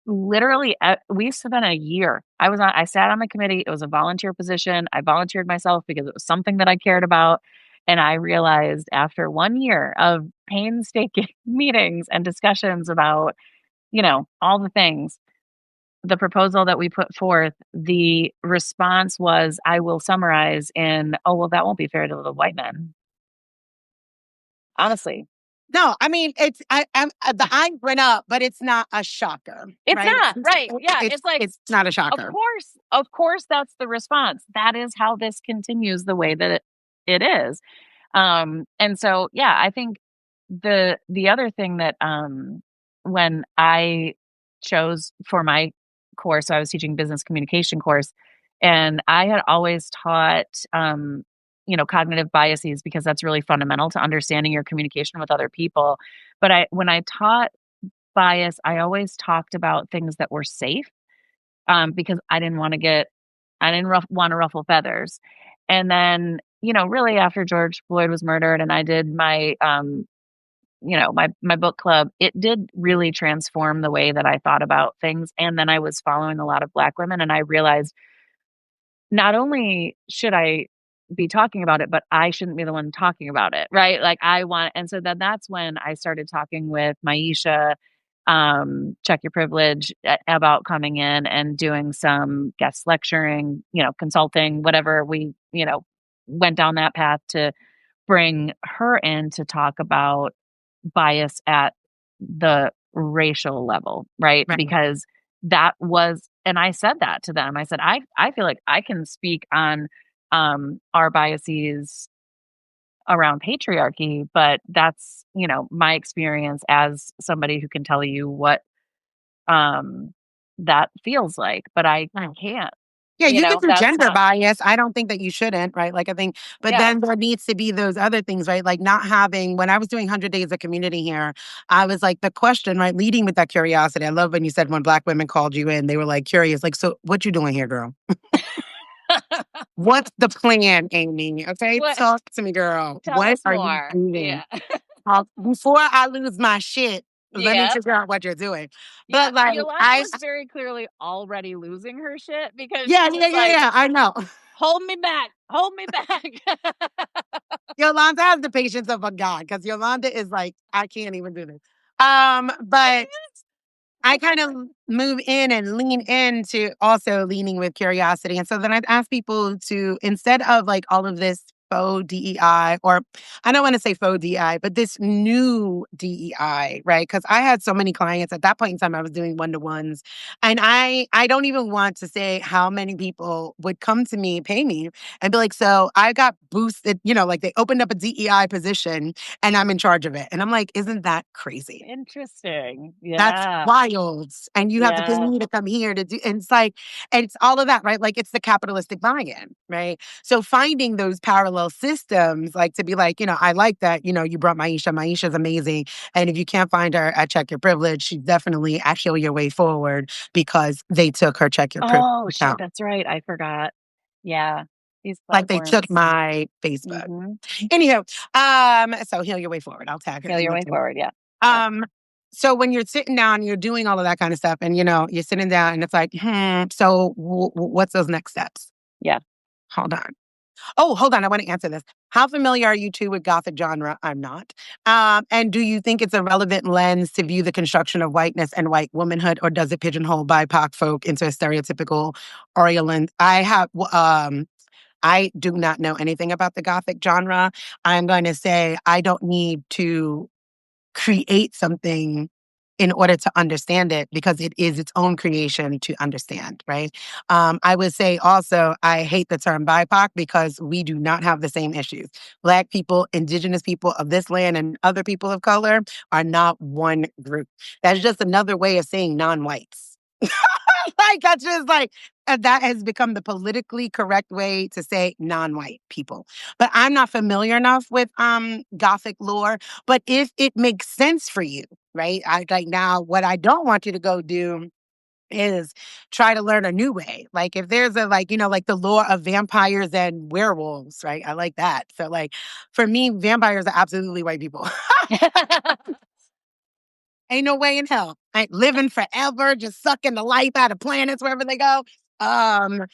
literally, we spent a year. I sat on the committee. It was a volunteer position. I volunteered myself because it was something that I cared about. And I realized after 1 year of painstaking meetings and discussions about, all the things, the proposal that we put forth, the response was, I will summarize in, "Oh, well, that won't be fair to the white men." Honestly, No, I mean, the eyes went up, but it's not a shocker, it's right? not right. Yeah, It's it's like, it's not a shocker. of course, that's the response. That is how this continues the way that it is. And so, yeah, I think the other thing that when I chose for my course, I was teaching business communication course, and I had always taught cognitive biases because that's really fundamental to understanding your communication with other people. But when I taught bias, I always talked about things that were safe, because I didn't want to ruffle feathers. And then, really after George Floyd was murdered and I did my book club, it did really transform the way that I thought about things. And then I was following a lot of Black women and I realized not only should I be talking about it, but I shouldn't be the one talking about it, right? Like and so then that's when I started talking with Maisha, Check Your Privilege, about coming in and doing some guest lecturing, consulting, whatever went down that path to bring her in to talk about bias at the racial level, right? Right. Because and I said that to them. I said, I feel like I can speak on our biases around patriarchy, but that's, my experience as somebody who can tell you what um that feels like, but I Right. can't, Yeah, you can do that's gender not bias. I don't think that you shouldn't, right? Like, I think, but yeah. then there needs to be those other things, right? Like not having, when I was doing 100 Days of Community here, I was like, the question, right? Leading with that curiosity. I love when you said when Black women called you in, they were like curious, like, so what you doing here, girl? What's the plan, Amy? Okay, What talk to me, girl. tell What us are you more. doing? Yeah. Before I lose my shit, let me Yeah. figure out what you're doing. Yeah, But like, Yolanda was very clearly already losing her shit because yeah, she was yeah, yeah, like, yeah, I know. hold me back." Yolanda has the patience of a god because Yolanda is like, I can't even do this. But I kind of move in and lean into also leaning with curiosity. And so then I'd ask people to, instead of like all of this faux DEI, or I don't want to say faux DEI, but this new DEI, right? Because I had so many clients at that point in time, I was doing one-to-ones. And I don't even want to say how many people would come to me, pay me, and be like, so I got boosted, like they opened up a DEI position and I'm in charge of it. And I'm like, isn't that crazy? Interesting. That's Yeah. wild. And you have to pay Yeah. me to come here to do, and it's all of that, right? Like it's the capitalistic buy-in, right? So finding those parallels well systems, like to be like, I like that, you brought Maisha. Maisha's amazing. And if you can't find her at Check Your Privilege, she's definitely actually your way forward because they took her Check Your Privilege Oh, shit, account. that's right, I forgot. Yeah, these Like they took platforms. my Facebook. Mhm. Anyhow, so heal your way forward. I'll tag her Feel in your the way thing. forward, yeah. Yep, Um, so when you're sitting down, you're doing all of that kind of stuff, and you're sitting down, and it's like, so what's those next steps? yeah. Hold on. Oh, hold on. I want to answer this. How familiar are you two with Gothic genre? I'm not. And do you think it's a relevant lens to view the construction of whiteness and white womanhood, or does it pigeonhole BIPOC folk into a stereotypical Orient? I do not know anything about the Gothic genre. I'm going to say I don't need to create something in order to understand it because it is its own creation to understand, right? I would say also, I hate the term BIPOC because we do not have the same issues. Black people, indigenous people of this land, and other people of color are not one group. That's just another way of saying non-whites. Like, that's just like, that has become the politically correct way to say non-white people. But I'm not familiar enough with Gothic lore. But if it makes sense for you, right? I like now what I don't want you to go do is try to learn a new way. Like if there's a like the lore of vampires and werewolves, right? I like that. So like for me, vampires are absolutely white people. Ain't no way in hell. Ain't living forever, just sucking the life out of planets wherever they go. Um,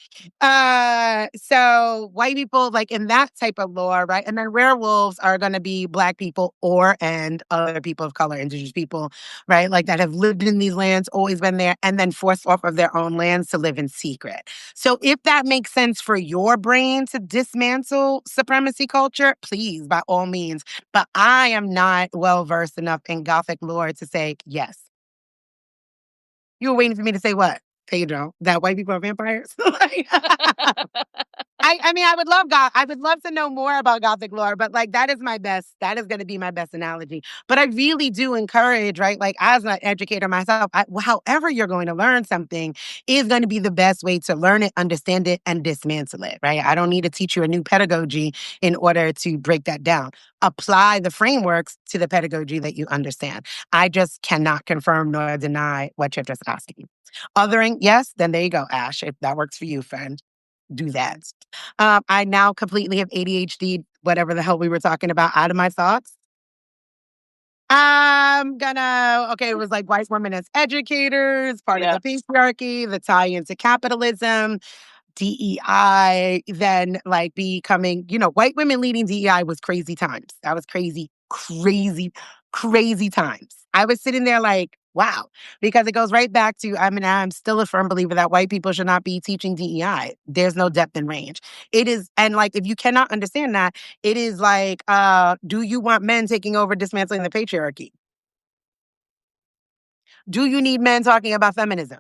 so white people like in that type of lore, right? And then werewolves are gonna be black people or and other people of color, indigenous people, right? Like that have lived in these lands, always been there, and then forced off of their own lands to live in secret. So if that makes sense for your brain to dismantle supremacy culture, please, by all means. But I am not well versed enough in Gothic lore to say yes. You were waiting for me to say what, Pedro? That white people are vampires? Like, I mean, I would love to know more about Gothic lore, but like that is gonna be my best analogy. But I really do encourage, right? Like as an educator myself, however you're going to learn something is going to be the best way to learn it, understand it, and dismantle it, right? I don't need to teach you a new pedagogy in order to break that down. Apply the frameworks to the pedagogy that you understand. I just cannot confirm nor deny what you're just asking. Othering, yes, then there you go, Ash. If that works for you, friend, do that. I now completely have ADHD, whatever the hell we were talking about, out of my thoughts. Okay, it was like white women as educators, part of Yeah. the patriarchy, the tie into capitalism, DEI, then like becoming, white women leading DEI was crazy times. That was crazy, crazy, crazy times. I was sitting there like, wow, because it goes right back to, I mean, I'm still a firm believer that white people should not be teaching DEI. There's no depth and range. It is, and like, if you cannot understand that, it is like, do you want men taking over dismantling the patriarchy? Do you need men talking about feminism?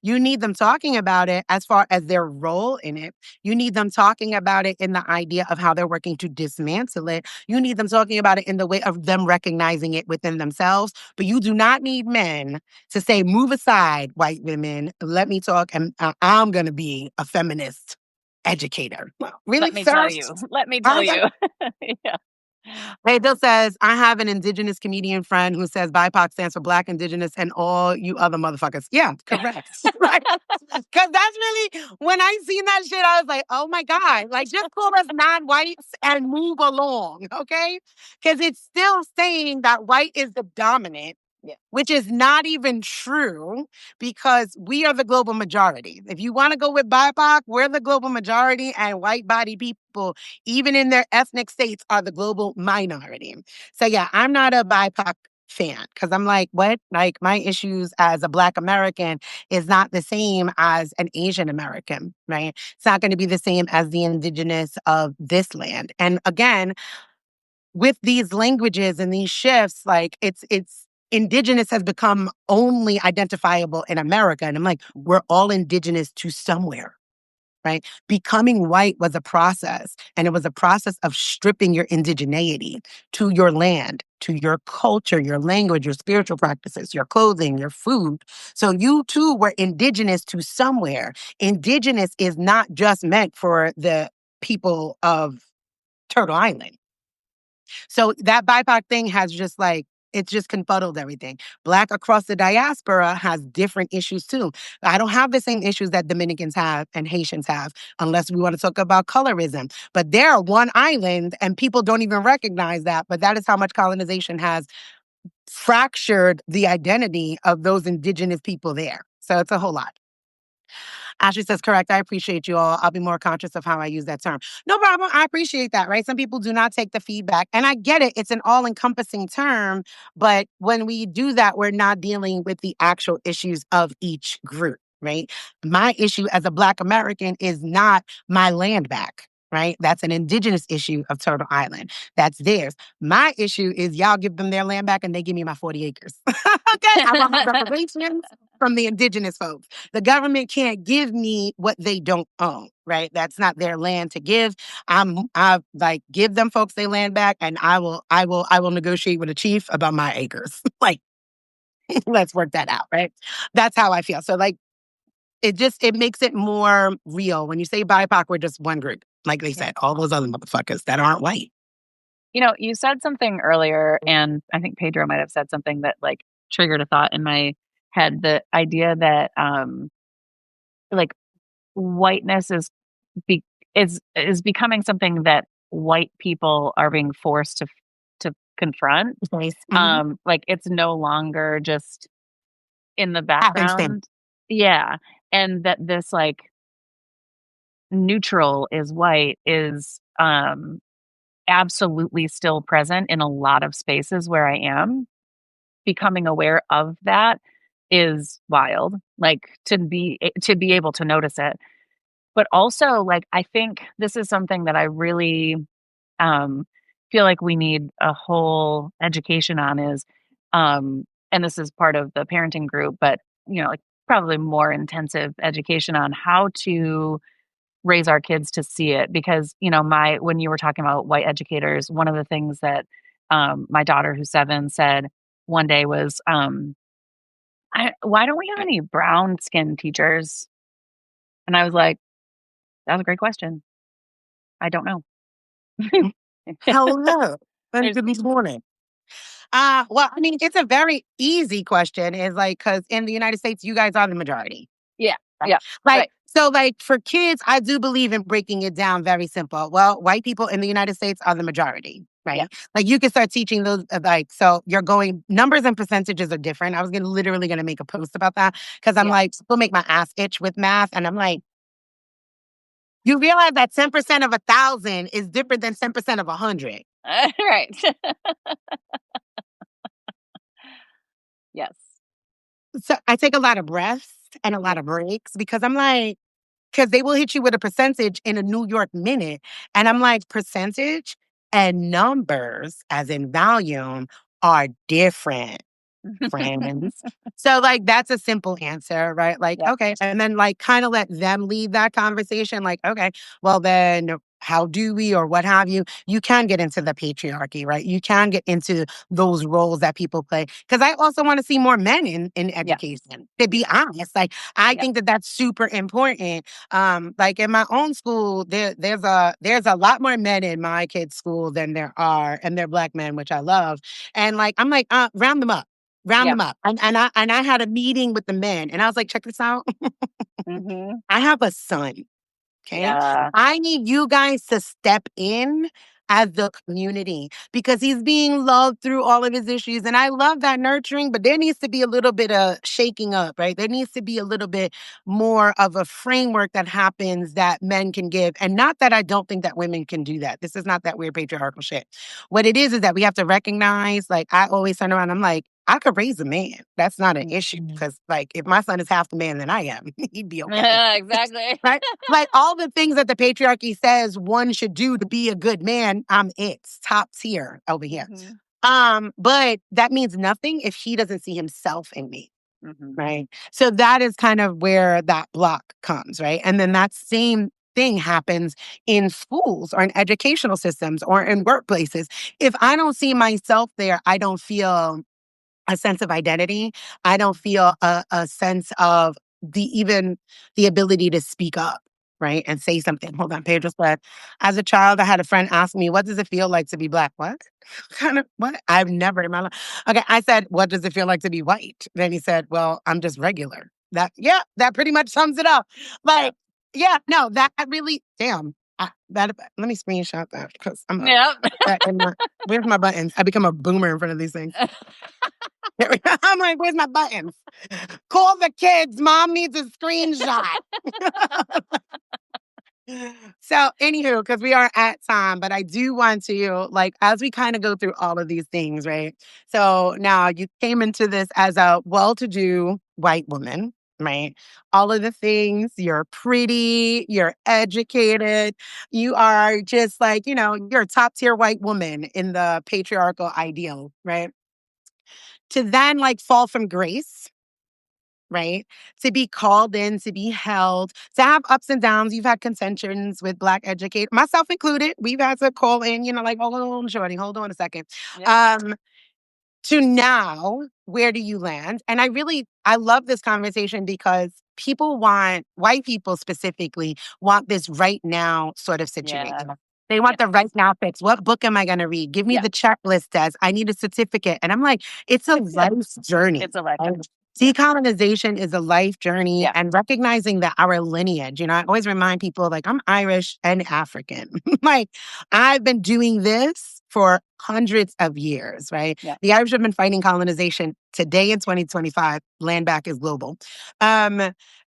You need them talking about it as far as their role in it. You need them talking about it in the idea of how they're working to dismantle it. You need them talking about it in the way of them recognizing it within themselves. But you do not need men to say, move aside, white women, let me talk, and I'm going to be a feminist educator. Well, really, Let me tell sir? you. Let me tell Aren't you. Yeah. Rachel says, I have an indigenous comedian friend who says BIPOC stands for Black, Indigenous, and all you other motherfuckers. Yeah, correct. Right. Because that's really, when I seen that shit, I was like, oh my God, like just call us non-whites and move along, okay? Because it's still saying that white is the dominant. Yeah. Which is not even true because we are the global majority. If you want to go with BIPOC, we're the global majority, and white body people, even in their ethnic states, are the global minority. So yeah, I'm not a BIPOC fan because I'm like, what? Like my issues as a Black American is not the same as an Asian American, right? It's not going to be the same as the indigenous of this land. And again, with these languages and these shifts, like it's indigenous has become only identifiable in America. And I'm like, we're all indigenous to somewhere, right? Becoming white was a process, and it was a process of stripping your indigeneity to your land, to your culture, your language, your spiritual practices, your clothing, your food. So you too were indigenous to somewhere. Indigenous is not just meant for the people of Turtle Island. So that BIPOC thing has just like, it's just confuddled everything. Black across the diaspora has different issues too. I don't have the same issues that Dominicans have and Haitians have, unless we want to talk about colorism. But they're one island and people don't even recognize that. But that is how much colonization has fractured the identity of those indigenous people there. So it's a whole lot. Ashley says, correct. I appreciate you all. I'll be more conscious of how I use that term. No problem. I appreciate that, right? Some people do not take the feedback. And I get it. It's an all encompassing term. But when we do that, we're not dealing with the actual issues of each group, right? My issue as a Black American is not my land back. Right? That's an indigenous issue of Turtle Island. That's theirs. My issue is y'all give them their land back and they give me my 40 acres. Okay? I want my reparations from the indigenous folks. The government can't give me what they don't own, right? That's not their land to give. I like give them folks their land back and I will negotiate with a chief about my acres. Like, let's work that out, right? That's how I feel. So like it makes it more real. When you say BIPOC, we're just one group. Like they Yeah. said, all those other motherfuckers that aren't white. You said something earlier, and I think Pedro might have said something that like triggered a thought in my head. The idea that like whiteness be- is becoming something that white people are being forced to confront. Nice. Mhm. Like it's no longer just in the Happenstance. background. Yeah. And that this like neutral is white is absolutely still present in a lot of spaces where I am. Becoming aware of that is wild. Like to be able to notice it. But also like I think this is something that I really um feel like we need a whole education on is and this is part of the parenting group, but like probably more intensive education on how to raise our kids to see it because my when you were talking about white educators, one of the things that my daughter who's 7 said one day was why don't we have any brown skin teachers? And I was like, that was a great question. I don't know. Hello. And There's good morning. Well, I mean, it's a very easy question. Is like, because in the United States, you guys are the majority. yeah, Right? yeah, Like, right. so like for kids, I do believe in breaking it down very simple. Well, white people in the United States are the majority, Yeah. right? Like you can start teaching those, like, so you're going, numbers and percentages are different. I was literally gonna make a post about that because I'm Yeah. like, people make my ass itch with math. And I'm like, you realize that 10% of 1,000 is different than 10% of 100. Right. Yes. So I take a lot of breaths and a lot Yeah. of breaks because I'm like, because they will hit you with a percentage in a New York minute. And I'm like, percentage and numbers, as in volume, are different friends. So like that's a simple answer, right? Like, Yep. okay. And then like kind of let them lead that conversation. Like, okay, well then how do we or what have you? You can get into the patriarchy, right? You can get into those roles that people play. Cause I also want to see more men in Yeah. education, to be honest. Like I Yep. think that that's super important. Like in my own school, there's a lot more men in my kids' school than there are, and they're Black men, which I love. And like I'm like, round them up. Round Yep. them up. And I had a meeting with the men and I was like, check this out. Mhm. I have a son. Okay. Yeah. I need you guys to step in as the community because he's being loved through all of his issues. And I love that nurturing, but there needs to be a little bit of shaking up, right? There needs to be a little bit more of a framework that happens that men can give. And not that I don't think that women can do that. This is not that weird patriarchal shit. What it is that we have to recognize, like, I always turn around, I'm like, I could raise a man. That's not an issue. Mhm. Because, like, if my son is half the man than I am, he'd be okay. Exactly. Right? Like all the things that the patriarchy says one should do to be a good man, I'm it's top tier over here. Mhm. But that means nothing if he doesn't see himself in me. Mhm. Right. So that is kind of where that block comes, right? And then that same thing happens in schools or in educational systems or in workplaces. If I don't see myself there, I don't feel a sense of identity. I don't feel a sense of even the ability to speak up. right, and say something. Hold on, Pedro said, as a child, I had a friend ask me, what does it feel like to be Black? What? Kind of what? I've never in my life. Okay, I said, what does it feel like to be white? Then he said, well, I'm just regular. Yeah, that pretty much sums it up. Yeah. Like, yeah, no, that really, damn. Let me screenshot that because Yeah. where's my buttons? I become a boomer in front of these things. I'm like, where's my buttons? Call the kids. Mom needs a screenshot. So, anywho, because we are at time, but I do want to, like, as we kind of go through all of these things, right? So now you came into this as a well to do white woman, right? All of the things, you're pretty, you're educated, you are just like, you're a top tier white woman in the patriarchal ideal, right? To then like fall from grace, right? To be called in, to be held, to have ups and downs. You've had contentions with Black educators, myself included. We've had to call in, like, hold on, shorty, hold on a second. Yep. Um, to now, where do you land? And I love this conversation because white people specifically want this right now sort of Yeah. situation. They want the right Yes. now fix. What book am I going to read? Give me Yeah. the checklist, Des. I need a certificate. And I'm like, it's a life journey. It's a life Right? journey. Yeah. Decolonization is a life journey Yeah. and recognizing that our lineage, I always remind people like I'm Irish and African. Like I've been doing this for hundreds of years, right? Yeah. The Irish have been fighting colonization today in 2025. Land back is global.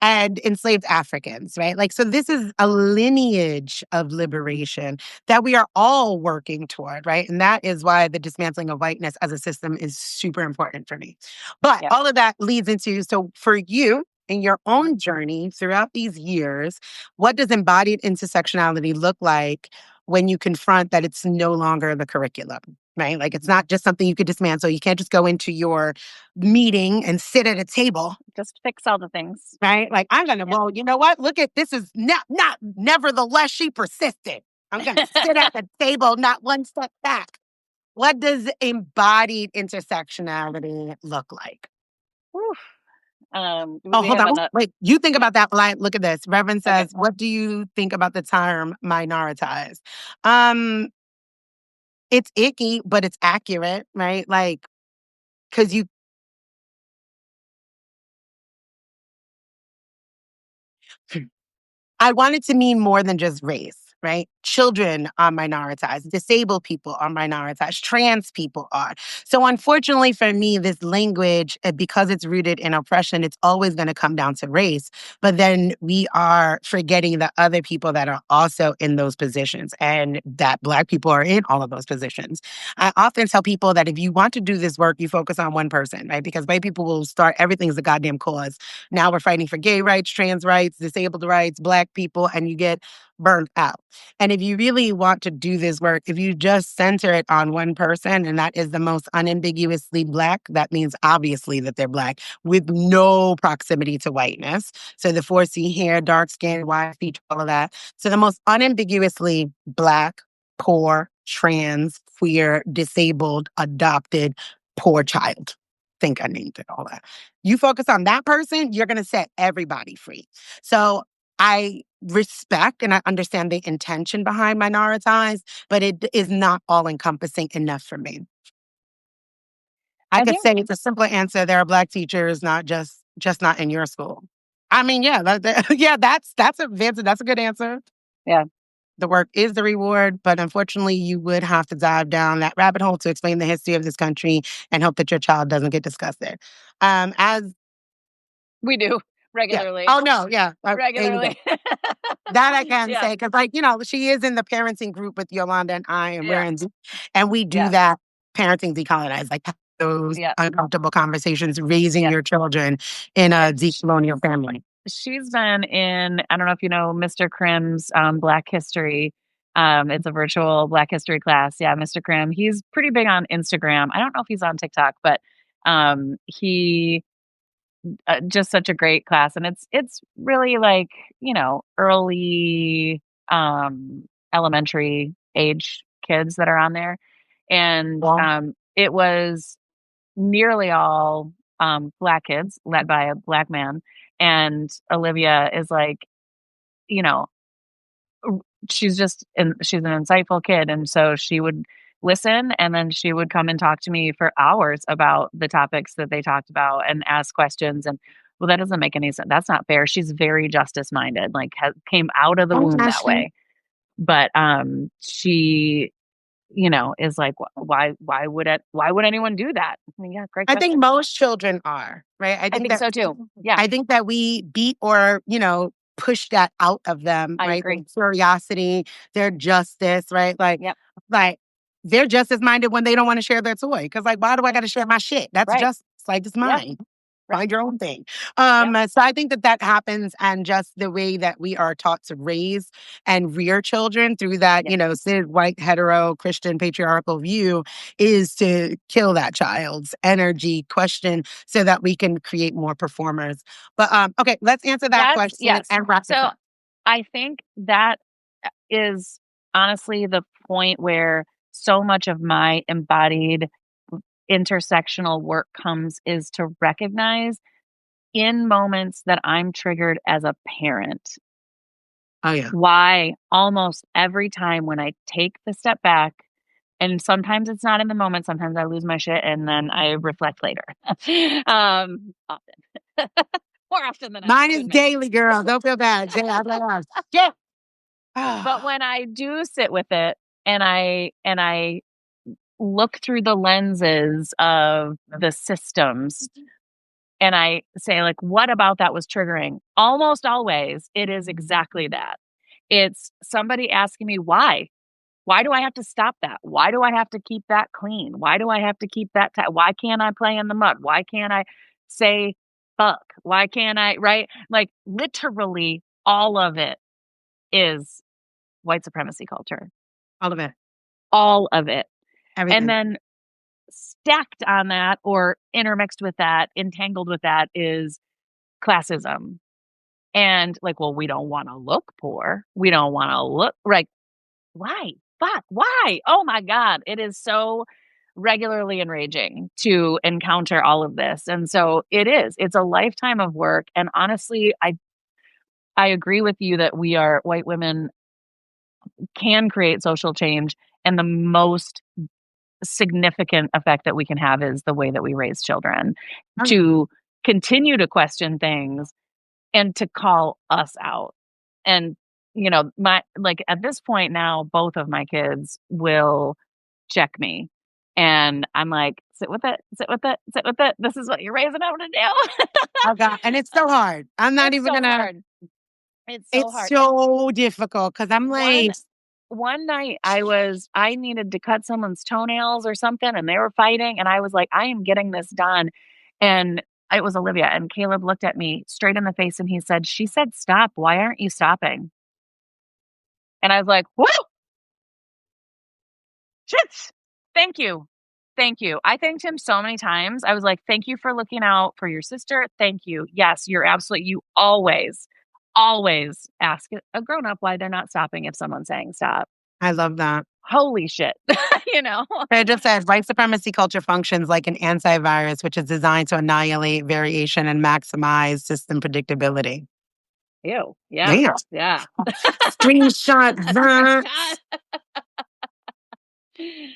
And enslaved Africans, right? Like, so this is a lineage of liberation that we are all working toward, right? And that is why the dismantling of whiteness as a system is super important for me. But Yeah. all of that leads into, so for you in your own journey throughout these years, what does embodied intersectionality look like when you confront that it's no longer the curriculum, right? Like it's not just something you could dismantle. You can't just go into your meeting and sit at a table, Just fix all the things. right? Like I'm gonna, Yeah. well, you know what? Look at this is not nevertheless she persisted. I'm gonna sit at the table, not one step back. What does embodied intersectionality look like? Oof. Oh, We hold have on. Ooh, enough. wait, you think Yeah. about that line. Look at this. Reverend Okay. says, what do you think about the term minoritized? Um, it's icky, but it's accurate, right? Like, because you I want it to mean more than just race, right? Children are minoritized, disabled people are minoritized, trans people are. So, unfortunately for me, this language, because it's rooted in oppression, it's always going to come down to race. But then we are forgetting the other people that are also in those positions and that Black people are in all of those positions. I often tell people that if you want to do this work, you focus on one person, right? Because white people will start everything's a goddamn cause. Now we're fighting for gay rights, trans rights, disabled rights, Black people, and you get burned out. And if you really want to do this work, if you just center it on one person, and that is the most unambiguously Black, that means obviously that they're Black with no proximity to whiteness. So the 4C hair, dark skin, wide feet, all of that. So the most unambiguously Black, poor, trans, queer, disabled, adopted, poor child. Think I named it all that. You focus on that person, you're going to set everybody free. So I respect and I understand the intention behind minoritized, but it is not all encompassing enough for me. I I could think. say it's a simple answer. There are Black teachers, not just not in your school. I mean, yeah, yeah, that's a good answer. Yeah. The work is the reward, but unfortunately, you would have to dive down that rabbit hole to explain the history of this country and hope that your child doesn't get disgusted. As We do Yeah. regularly. Oh, no, yeah. There you go. Regularly. That I can Yeah. say because, like, she is in the parenting group with Yolanda and I, and Yeah. and we do Yeah. that parenting decolonize, like those Yeah. uncomfortable conversations, raising Yeah. your children in a And decolonial family. she's been in, I don't know if you know Mr. Krim's Black History. It's a virtual Black History class. Yeah, Mr. Krim. He's pretty big on Instagram. I don't know if he's on TikTok, but he just such a great class, and it's really like early elementary age kids that are on there, and Well, it was nearly all Black kids led by a Black man, and Olivia is like, she's an insightful kid, and so she would listen, and then she would come and talk to me for hours about the topics that they talked about and ask questions, and well, that doesn't make any sense. That's not fair. She's very justice minded, like came out of the Oh, womb that Ashley. way. But she, is like, why would anyone do that? I mean, yeah, great I think question. most children are, right? I think so too. Yeah, I think that we beat or, push that out of them, I right? Their agree. curiosity, their justice, right? Yep. Like they're justice minded when they don't want to share their toy. Cause like, why do I Yeah. got to share my shit? That's Right. just like it's Yeah. mine. Right. Find your own thing. Yep. So I think that that happens, and just the way that we are taught to raise and rear children through that, Yes. cis white hetero Christian patriarchal view is to kill that child's energy question so that we can create more performers. But okay, let's answer that That's question yes. and wrap this So up. I think that is honestly the point where so much of my embodied intersectional work comes, is to recognize in moments that I'm triggered as a parent, Oh yeah, why almost every time when I take the step back, and sometimes it's not in the moment, sometimes I lose my shit and then I reflect later. Often. More often than I mine like to is admit. daily, girl. Don't feel bad. Jay, I'm like, oh, shit. But Ah, when I do sit with it and I look through the lenses of the systems and I say, like, what about that was triggering? Almost always, it is exactly that. It's somebody asking me, why? Why do I have to stop that? Why do I have to keep that clean? Why do I have to keep that why can't I play in the mud? Why can't I say fuck? Why can't I, right? Like, literally all of it is white supremacy culture. all of it, All of it. And everything. then stacked on that or intermixed with that, entangled with that is classism. And like, well, we don't want to look poor. We don't want to look like, why? Fuck, why? Oh my God. It is so regularly enraging to encounter all of this. And so it's a lifetime of work. And honestly, I agree with you that white women can create social change. And the most significant effect that we can have is the way that we raise children Oh, yeah. to continue to question things and to call us out. And, my like at this point now, both of my kids will check me. And I'm like, sit with it, sit with it, sit with it. This is what you're raising them to do. Oh God, and it's so hard. I'm not It's even so gonna. hard. It's so It's hard. And so difficult because I'm one like, one night I needed to cut someone's toenails or something and they were fighting and I was like, I am getting this done. And it was Olivia and Caleb looked at me straight in the face and he said, "She said stop. Why aren't you stopping?" And I was like, "Whoa, shit. Thank you. Thank you." I thanked him so many times. I was like, "Thank you for looking out for your sister. Thank you. Yes, you always ask a grown up why they're not stopping if someone's saying stop." I love that. Holy shit. you know? It just says white supremacy culture functions like an antivirus, which is designed to annihilate variation and maximize system predictability. Ew. Yeah. Damn. Yeah. Screenshot that. Screenshot.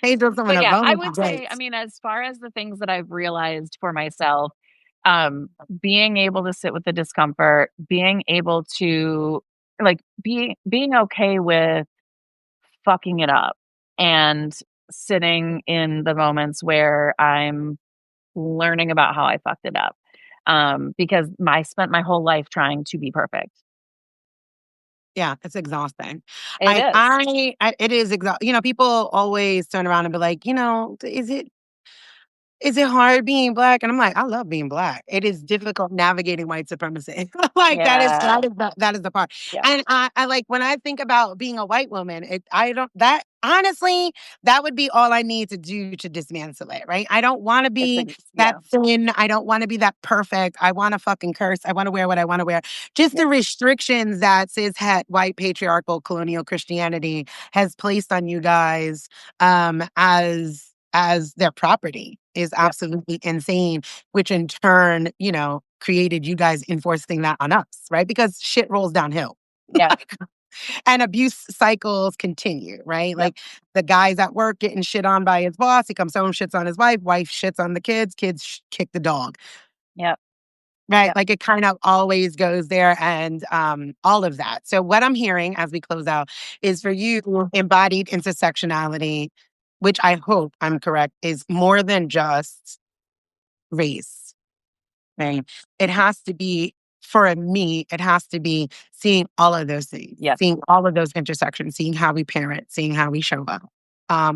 Hey, just on But a yeah, I vulnerable would say, I place. mean, as far as the things that I've realized for myself, being able to sit with the discomfort, being able to like being okay with fucking it up and sitting in the moments where I'm learning about how I fucked it up. Because I spent my whole life trying to be perfect. Yeah, it's exhausting. It is. It is exhausting. People always turn around and be like, is it hard being Black? And I'm like, I love being Black. It is difficult navigating white supremacy. Like Yeah. that is the part. Yeah. And I like when I think about being a white woman, I don't that honestly, that would be all I need to do to dismantle it, right? I don't want to be that Yeah. thin. I don't want to be that perfect. I want to fucking curse. I want to wear what I want to wear. Just Yeah. the restrictions that cishet white patriarchal colonial Christianity has placed on you guys as their property is Yep. absolutely insane, which in turn, created you guys enforcing that on us, right? Because shit rolls downhill. Yeah. And abuse cycles continue, right? Yep. Like the guy's at work getting shit on by his boss. He comes home, shits on his wife shits on the kids, kick the dog. Yep. Right, Yep. like, it kind of always goes there and, all of that. So what I'm hearing as we close out is for you, embodied intersectionality, which I hope I'm correct, is more than just race, right? It has to be for me, it has to be seeing all of those things, Yep. seeing all of those intersections, seeing how we parent, seeing how we show up,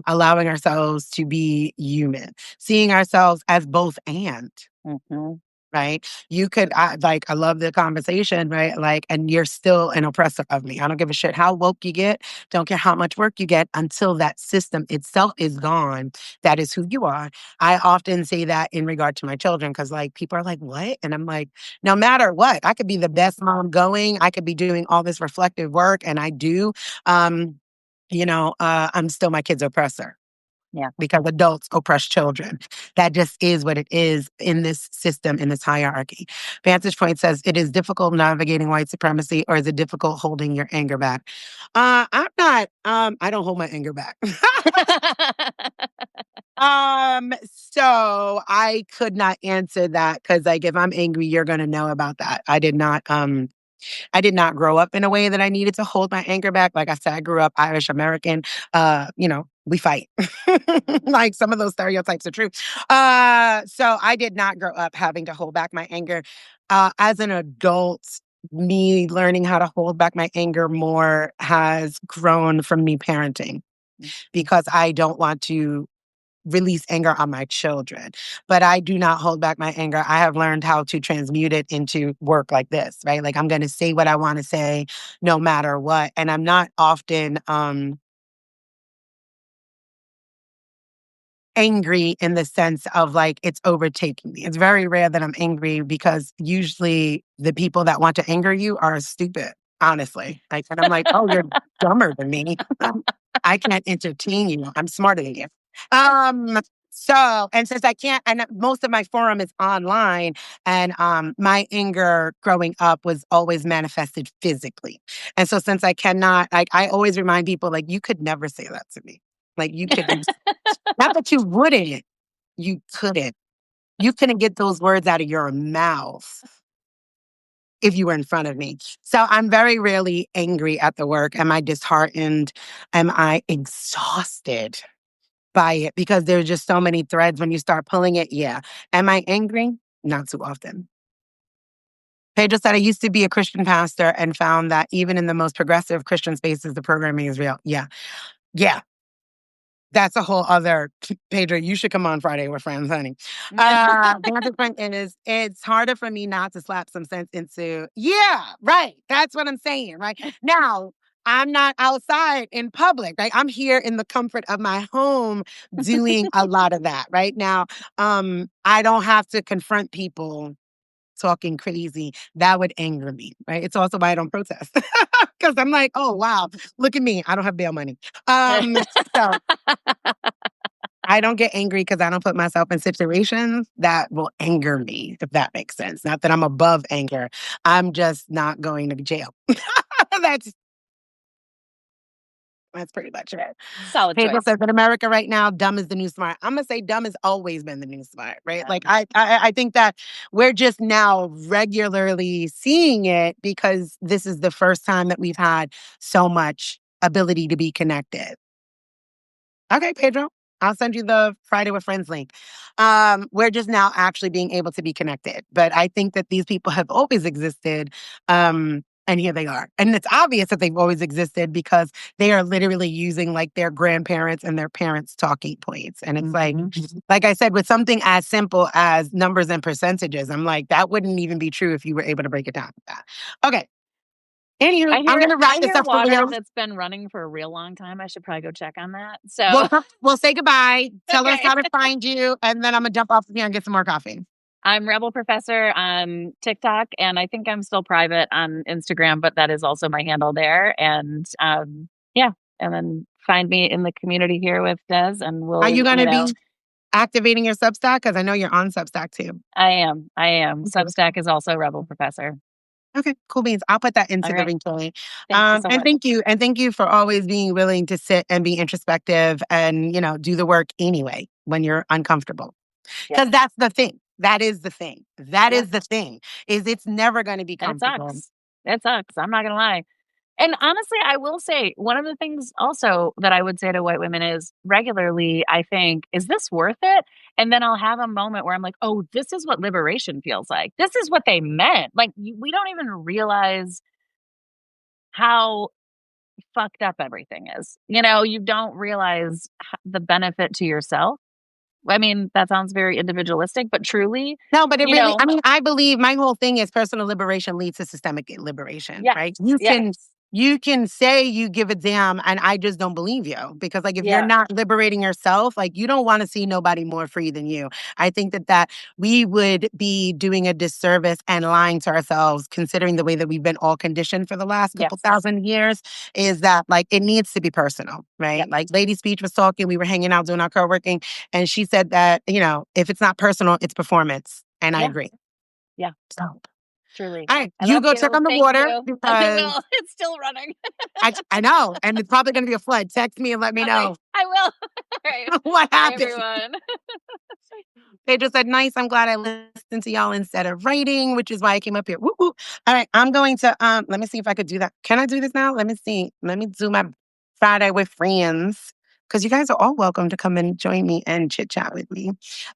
allowing ourselves to be human, seeing ourselves as both and. Mhm. Right? You could I love the conversation, right? Like, and you're still an oppressor of me. I don't give a shit how woke you get, don't care how much work you get until that system itself is gone. That is who you are. I often say that in regard to my children because like people are like, what? And I'm like, no matter what, I could be the best mom going, I could be doing all this reflective work, and I do. Um, I'm still my kid's oppressor Yeah. because adults oppress children. That just is what it is in this system, in this hierarchy. Vantage Point says, it is difficult navigating white supremacy, or is it difficult holding your anger back? I'm not, I don't hold my anger back. So I could not answer that because like if I'm angry, you're gonna know about that. I did not grow up in a way that I needed to hold my anger back. Like I said, I grew up Irish American. We fight. Like some of those stereotypes are true. So I did not grow up having to hold back my anger. As an adult, me learning how to hold back my anger more has grown from me parenting because I don't want to release anger on my children. But I do not hold back my anger. I have learned how to transmute it into work like this, right? Like I'm going to say what I want to say no matter what. And I'm not often angry in the sense of like it's overtaking me. It's very rare that I'm angry because usually the people that want to anger you are stupid, honestly. Like, and I'm like, oh, you're dumber than me. I can't entertain you. I'm smarter than you. Um, and since I can't, and most of my forum is online, and my anger growing up was always manifested physically. And so since I cannot, like, I always remind people, like, you could never say that to me. Like, you couldn't, not that you wouldn't, you couldn't. You couldn't get those words out of your mouth if you were in front of me. So I'm very rarely angry at the work. Am I disheartened? Am I exhausted by it? Because there's just so many threads when you start pulling it. Yeah. Am I angry? Not too often. Pedro said, I used to be a Christian pastor and found that even in the most progressive Christian spaces, the programming is real. Yeah. Yeah. That's a whole other Pedro, you should come on Friday with friends, honey. The other point is it's harder for me not to slap some sense into, yeah, right. That's what I'm saying, right? Now, I'm not outside in public, right? I'm here in the comfort of my home doing a lot of that right now. I don't have to confront people talking crazy. That would anger me, right? It's also why I don't protest. Because I'm like, oh wow, look at me. I don't have bail money. So I don't get angry because I don't put myself in situations that will anger me, if that makes sense. Not that I'm above anger. I'm just not going to jail. that's that's pretty much it. Solid People choice. says in America right now, dumb is the new smart. I'm gonna say dumb has always been the new smart, right? Yeah. Like I think that we're just now regularly seeing it because this is the first time that we've had so much ability to be connected. Okay, Pedro. I'll send you the Friday with Friends link. We're just now actually being able to be connected. But I think that these people have always existed. And here they are. And it's obvious that they've always existed because they are literally using like their grandparents and their parents' talking points. And it's like I said, with something as simple as numbers and percentages, I'm like, that wouldn't even be true if you were able to break it down. Okay. Anywho, I'm gonna I wrap this hear up for water real. that's been running for a real long time. I should probably go check on that. We'll, So, we'll say goodbye. Tell us okay. how to find you, and then I'm gonna jump off here and get some more coffee. I'm Rebel Professor on TikTok, and I think I'm still private on Instagram, but that is also my handle there. And yeah, and then find me in the community here with Des, and Are you we'll, gonna be activating your Substack? Because I know you're on Substack too. I am. Okay. Substack is also Rebel Professor. Okay, cool beans. I'll put that All into the right. replay. Thank you so And much. thank you for always being willing to sit and be introspective and, do the work anyway when you're uncomfortable. Yes. Because that's the thing. That is the thing. That Yeah. is the thing. Is it's never going to be And it comfortable. sucks. It sucks. I'm not gonna lie. And honestly, I will say one of the things also that I would say to white women is regularly, I think, is this worth it? And then I'll have a moment where I'm like, oh, this is what liberation feels like. This is what they meant. Like, we don't even realize how fucked up everything is. You don't realize the benefit to yourself. I mean, that sounds very individualistic, but truly, No, but it you really, know, I mean, I believe my whole thing is personal liberation leads to systemic liberation, yes, right? yes, You can say you give a damn and I just don't believe you because like if you're yeah, not liberating yourself, like you don't want to see nobody more free than you. I think that we would be doing a disservice and lying to ourselves considering the way that we've been all conditioned for the last couple yes, thousand years is that like it needs to be personal, right? yep, Like Lady Speech was talking, we were hanging out doing our co-working and she said that, if it's not personal, it's performance. And I yeah, agree. yeah, So, all truly. right, I you love go check you. on the Thank water you. I because will. It's still running. I know, and it's probably going to be a flood. Text me and let me Okay, know I will. All right. what Bye, happened. everyone. They just said, nice. I'm glad I listened to y'all instead of writing, which is why I came up here. Woo, woo. All right, I'm going to let me see if I could do that. Can I do this now? Let me see. Let me do my Friday with friends. Because you guys are all welcome to come and join me and chit chat with me.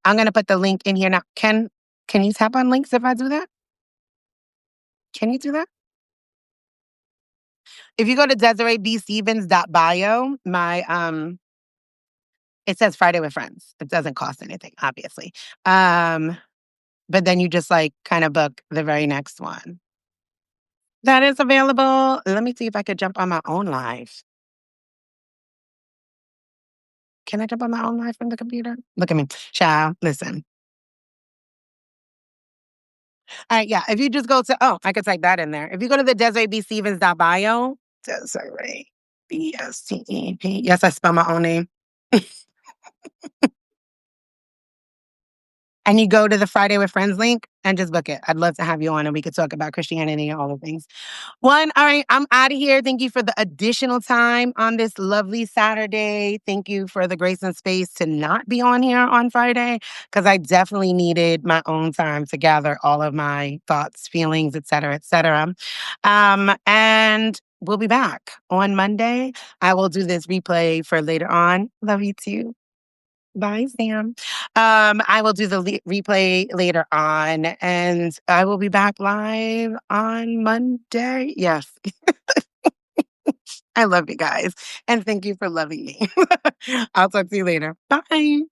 I'm gonna put the link in here now. Can you tap on links if I do that? Can you do that? If you go to DesireeBStevens.bio, it says Friday with Friends. It doesn't cost anything, obviously. Um, but then you just like kind of book the very next one. That is available. Let me see if I could jump on my own live. Can I jump on my own live from the computer? Look at me. Child, listen. All right, yeah. If you just go to, I could type that in there. If you go to the DesireeBStevens.bio, Desiree, B-S-T-E-P. Yes, I spell my own name. And you go to the Friday with Friends link and just book it. I'd love to have you on and we could talk about Christianity and all the things. All right, I'm out of here. Thank you for the additional time on this lovely Saturday. Thank you for the grace and space to not be on here on Friday because I definitely needed my own time to gather all of my thoughts, feelings, et cetera, et cetera. And we'll be back on Monday. I will do this replay for later on. Love you too. Bye, Sam. I will do the replay later on, and I will be back live on Monday. Yes, I love you guys, and thank you for loving me. I'll talk to you later. Bye.